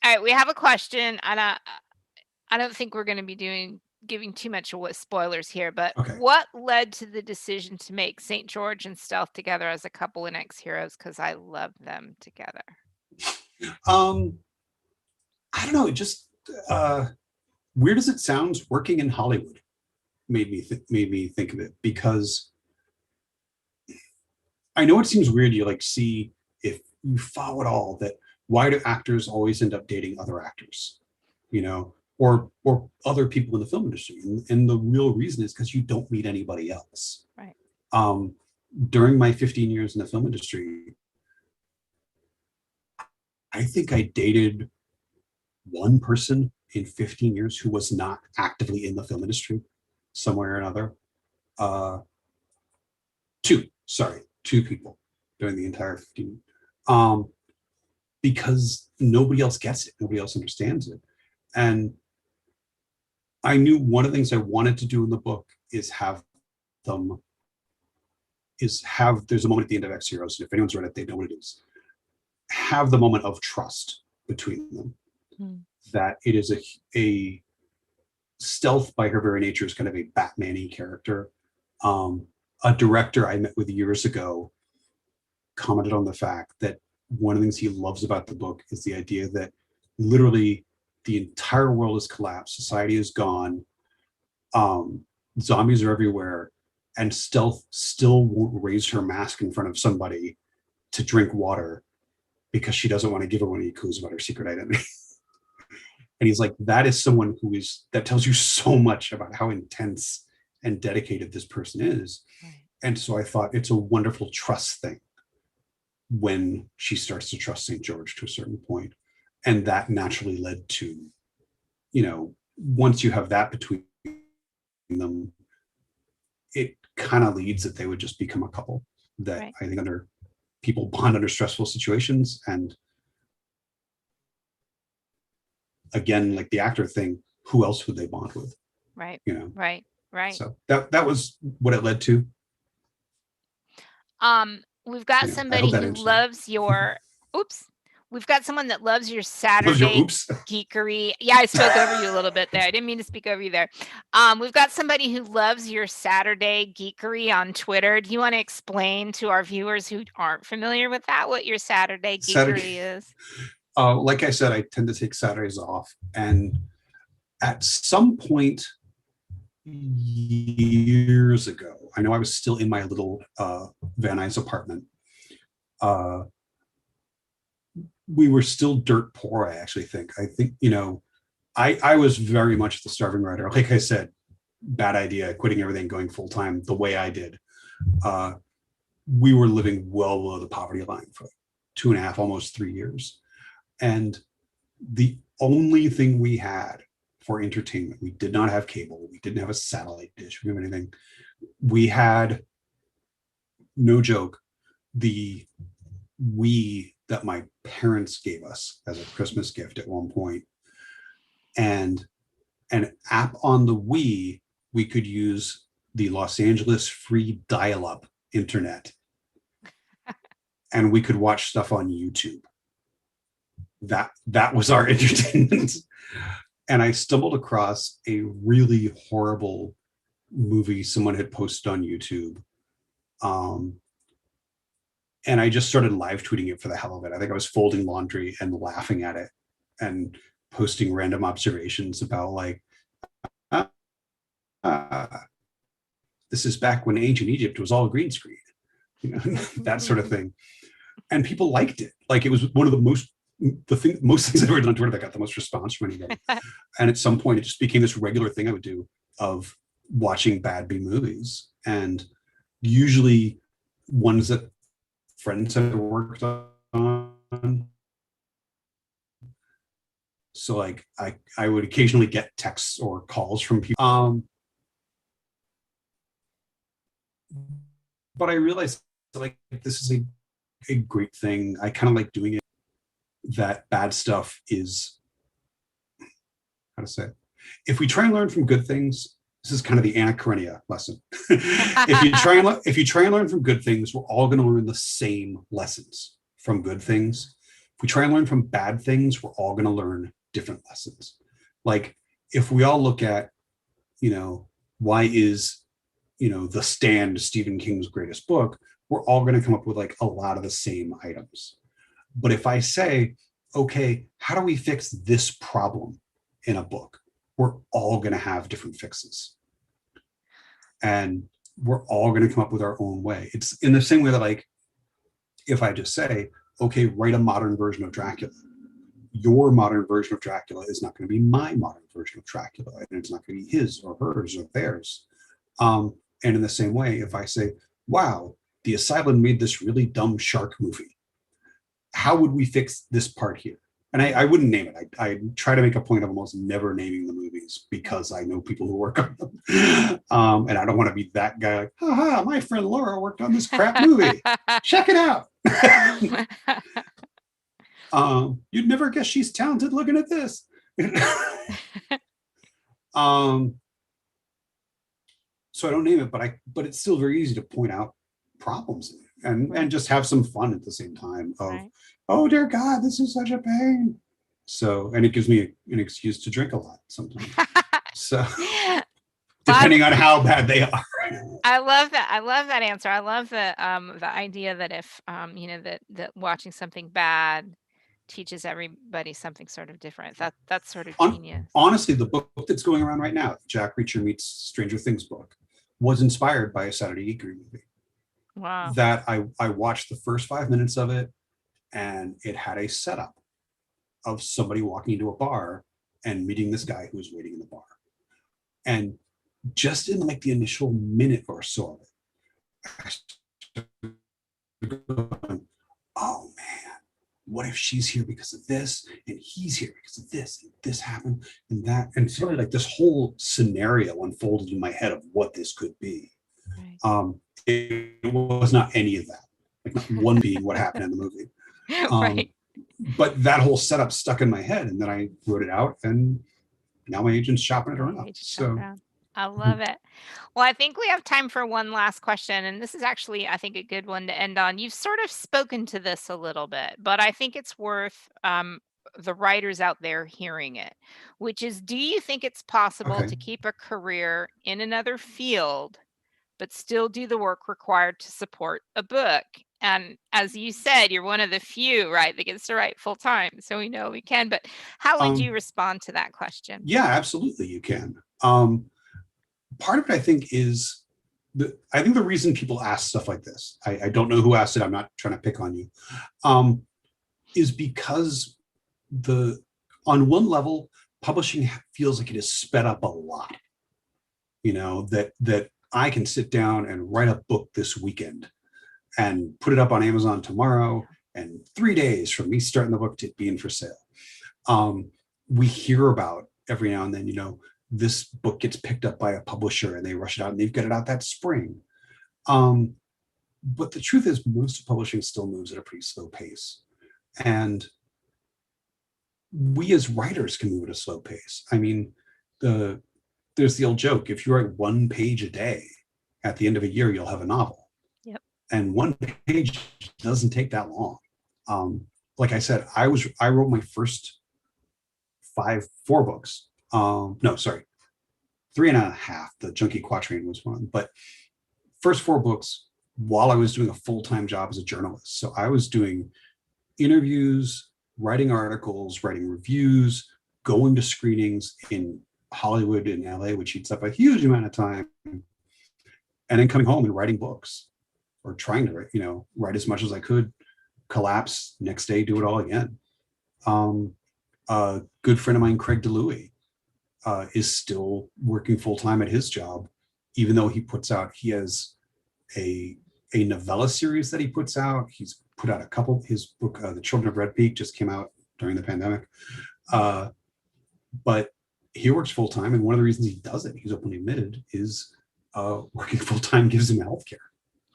right, we have a question, and I don't think we're going to be giving too much spoilers here, but okay. What led to the decision to make St. George and Stealth together as a couple in X Heroes? Because I love them together. I don't know. It just weird as it sounds, working in Hollywood made me think of it, because I know it seems weird. You like see, if you follow it all, that why do actors always end up dating other actors, or other people in the film industry? And the real reason is because you don't meet anybody else. Right. During my 15 years in the film industry, I think I dated one person in 15 years who was not actively in the film industry, somewhere or another. Two people during the entire 15. Because nobody else gets it, nobody else understands it. And I knew one of the things I wanted to do in the book is there's a moment at the end of X Heroes, and if anyone's read it, they know what it is. Have the moment of trust between them. That it is a Stealth by her very nature is kind of a Batman-y character. A director I met with years ago commented on the fact that one of the things he loves about the book is the idea that literally the entire world has collapsed, society is gone, zombies are everywhere, and Stealth still won't raise her mask in front of somebody to drink water because she doesn't want to give everyone any clues about her secret identity. And he's like, that is someone that tells you so much about how intense and dedicated this person is. Right. And so I thought it's a wonderful trust thing when she starts to trust St. George to a certain point. And that naturally led to, once you have that between them, it kind of leads that they would just become a couple that Right. I think people bond under stressful situations. And again, like the actor thing, who else would they bond with? Right. Right. Right. So that was what it led to. We've got somebody who loves your We've got someone that loves your Saturday geekery. Yeah, I spoke over you a little bit there. I didn't mean to speak over you there. We've got somebody who loves your Saturday geekery on Twitter. Do you want to explain to our viewers who aren't familiar with that what your Saturday geekery is? Like I said, I tend to take Saturdays off, and at some point years ago, I know I was still in my little Van Nuys apartment. We were still dirt poor, I actually think. I think, I was very much the starving writer. Like I said, bad idea, quitting everything, going full time the way I did. We were living well below the poverty line for 2.5, almost 3 years. And the only thing we had for entertainment, we did not have cable, we didn't have a satellite dish, we didn't have anything. We had, no joke, the Wii that my parents gave us as a Christmas gift at one point, and an app on the Wii, we could use the Los Angeles free dial-up internet, and we could watch stuff on YouTube. That was our entertainment. And I stumbled across a really horrible movie someone had posted on YouTube. And I just started live tweeting it for the hell of it. I think I was folding laundry and laughing at it and posting random observations about like, this is back when ancient Egypt was all green screen, that sort of thing. And people liked it. Like it was one of the most things I've ever done on Twitter that got the most response from anybody. And at some point, it just became this regular thing I would do of watching bad B movies, and usually ones that friends had worked on. So like I would occasionally get texts or calls from people. But I realized like this is a great thing. I kind of like doing it. That bad stuff is, how to say it? If we try and learn from good things, this is kind of the anacorenia lesson. If you try and learn from good things, we're all going to learn the same lessons from good things. If we try and learn from bad things, we're all going to learn different lessons. Like if we all look at, why is, The Stand Stephen King's greatest book, we're all going to come up with like a lot of the same items. But if I say, okay, how do we fix this problem in a book? We're all going to have different fixes. And we're all going to come up with our own way. It's in the same way that like, if I just say, okay, write a modern version of Dracula, your modern version of Dracula is not going to be my modern version of Dracula. And it's not going to be his or hers or theirs. And in the same way, if I say, wow, the Asylum made this really dumb shark movie, how would we fix this part here? And I wouldn't name it. I try to make a point of almost never naming the movies because I know people who work on them. And I don't want to be that guy like, haha, my friend Laura worked on this crap movie. Check it out. You'd never guess she's talented looking at this. So I don't name it, but it's still very easy to point out problems and just have some fun at the same time of, oh dear God, this is such a pain. So, and it gives me an excuse to drink a lot sometimes. So depending on how bad they are. I love that. I love that answer. I love the idea that if that watching something bad teaches everybody something sort of different. That's sort of On, genius. honestly, the book that's going around right now, Jack Reacher Meets Stranger Things book, was inspired by a Saturday Geekery movie. Wow. That I watched the first 5 minutes of it, and it had a setup of somebody walking into a bar and meeting this guy who was waiting in the bar. And just in like the initial minute or so of it, oh man, what if she's here because of this, and he's here because of this, and this happened, and that, and suddenly like this whole scenario unfolded in my head of what this could be. Right. It was not any of that, like not one being what happened in the movie. Right. But that whole setup stuck in my head, and then I wrote it out, and now my agent's shopping it around. So I love it. Well, I think we have time for one last question, and this is actually, I think, a good one to end on. You've sort of spoken to this a little bit, but I think it's worth the writers out there hearing it, which is, do you think it's possible okay. to keep a career in another field, but still do the work required to support a book? And as you said, you're one of the few, right, that gets to write full time. So we know we can, but how would you respond to that question? Yeah, absolutely, you can. Part of it, I think, is I think the reason people ask stuff like this, I don't know who asked it, I'm not trying to pick on you, is because on one level, publishing feels like it is sped up a lot. That I can sit down and write a book this weekend and put it up on Amazon tomorrow, and 3 days from me starting the book to it being for sale. We hear about every now and then, this book gets picked up by a publisher and they rush it out and they've got it out that spring. But the truth is, most of publishing still moves at a pretty slow pace. And we as writers can move at a slow pace. I mean, there's the old joke, if you write 1 page a day, at the end of a year, you'll have a novel. Yep. And 1 page doesn't take that long. Like I said, I wrote my first 4 books. No, sorry, 3.5. The Junkie Quatrain was one, but first 4 books while I was doing a full-time job as a journalist. So I was doing interviews, writing articles, writing reviews, going to screenings in Hollywood and LA, which eats up a huge amount of time, and then coming home and writing books, or trying to write as much as I could, collapse, next day, do it all again. A good friend of mine, Craig DeLuey, is still working full-time at his job, even though he has a novella series that he puts out. He's put out a couple. His book, The Children of Red Peak, just came out during the pandemic. But he works full-time, and one of the reasons he does it, he's openly admitted, is working full-time gives him healthcare.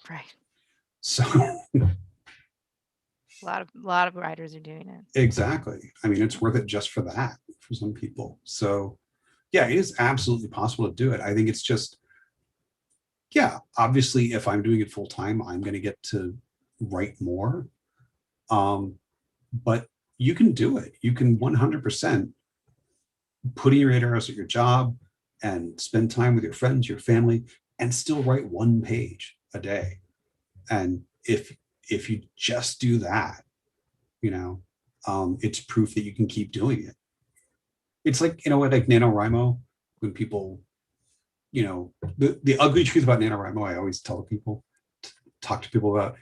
Right. So a lot of writers are doing it. Exactly. I mean, it's worth it just for that, for some people. So yeah, it is absolutely possible to do it. I think it's just, yeah, obviously, if I'm doing it full time, I'm going to get to write more. But you can do it. You can 100% put in your 8 hours at your job and spend time with your friends, your family, and still write 1 page a day. And if you just do that, it's proof that you can keep doing it. It's like, like NaNoWriMo, when people, the ugly truth about NaNoWriMo, I always talk to people about,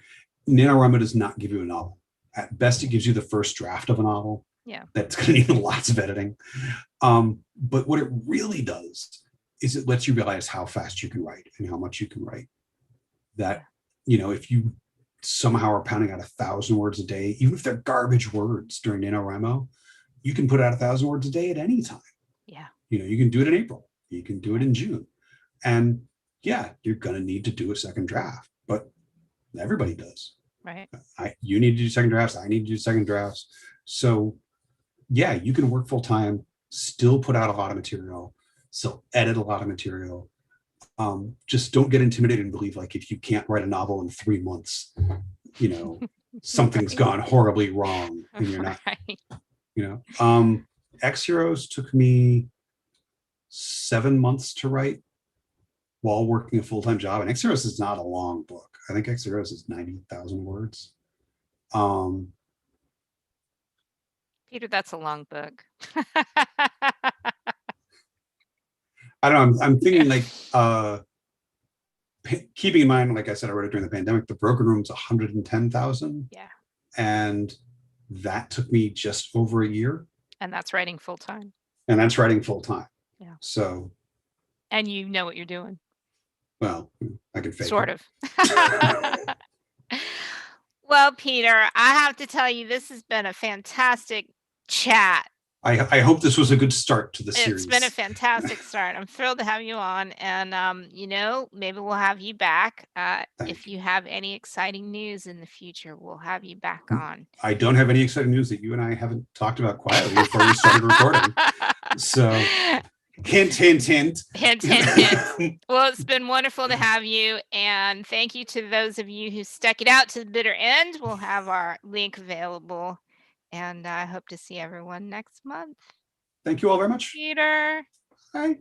NaNoWriMo does not give you a novel. At best, it gives you the first draft of a novel. Yeah. That's going to need lots of editing. But what it really does is it lets you realize how fast you can write and how much you can write. That, if you somehow are pounding out 1,000 words a day, even if they're garbage words during NaNoWriMo, you can put out 1,000 words a day at any time. Yeah. You can do it in April. You can do it in June. And yeah, you're going to need to do a second draft, but everybody does. Right. You need to do second drafts. I need to do second drafts. So yeah, you can work full time, still put out a lot of material, still edit a lot of material. Just don't get intimidated and believe like if you can't write a novel in 3 months, something's gone horribly wrong and you're not, X Heroes took me 7 months to write while working a full-time job. And X Heroes is not a long book. I think X Heroes is 90,000 words. Peter, that's a long book. I don't know. I'm thinking like keeping in mind, like I said, I wrote it during the pandemic. The Broken Room's 110,000. Yeah. And that took me just over a year. And that's writing full time. And that's writing full time. Yeah. So. And you know what you're doing. Well, I can fake sort it. of. Well, Peter, I have to tell you, this has been a fantastic chat. I hope this was a good start to the series. It's been a fantastic start. I'm thrilled to have you on, and maybe we'll have you back. If you have any exciting news in the future, we'll have you back on. I don't have any exciting news that you and I haven't talked about quietly before we started recording. So hint, hint, hint. Hint, hint, hint. Well, it's been wonderful to have you, and thank you to those of you who stuck it out to the bitter end. We'll have our link available, and I hope to see everyone next month. Thank you all very much. Peter. Bye.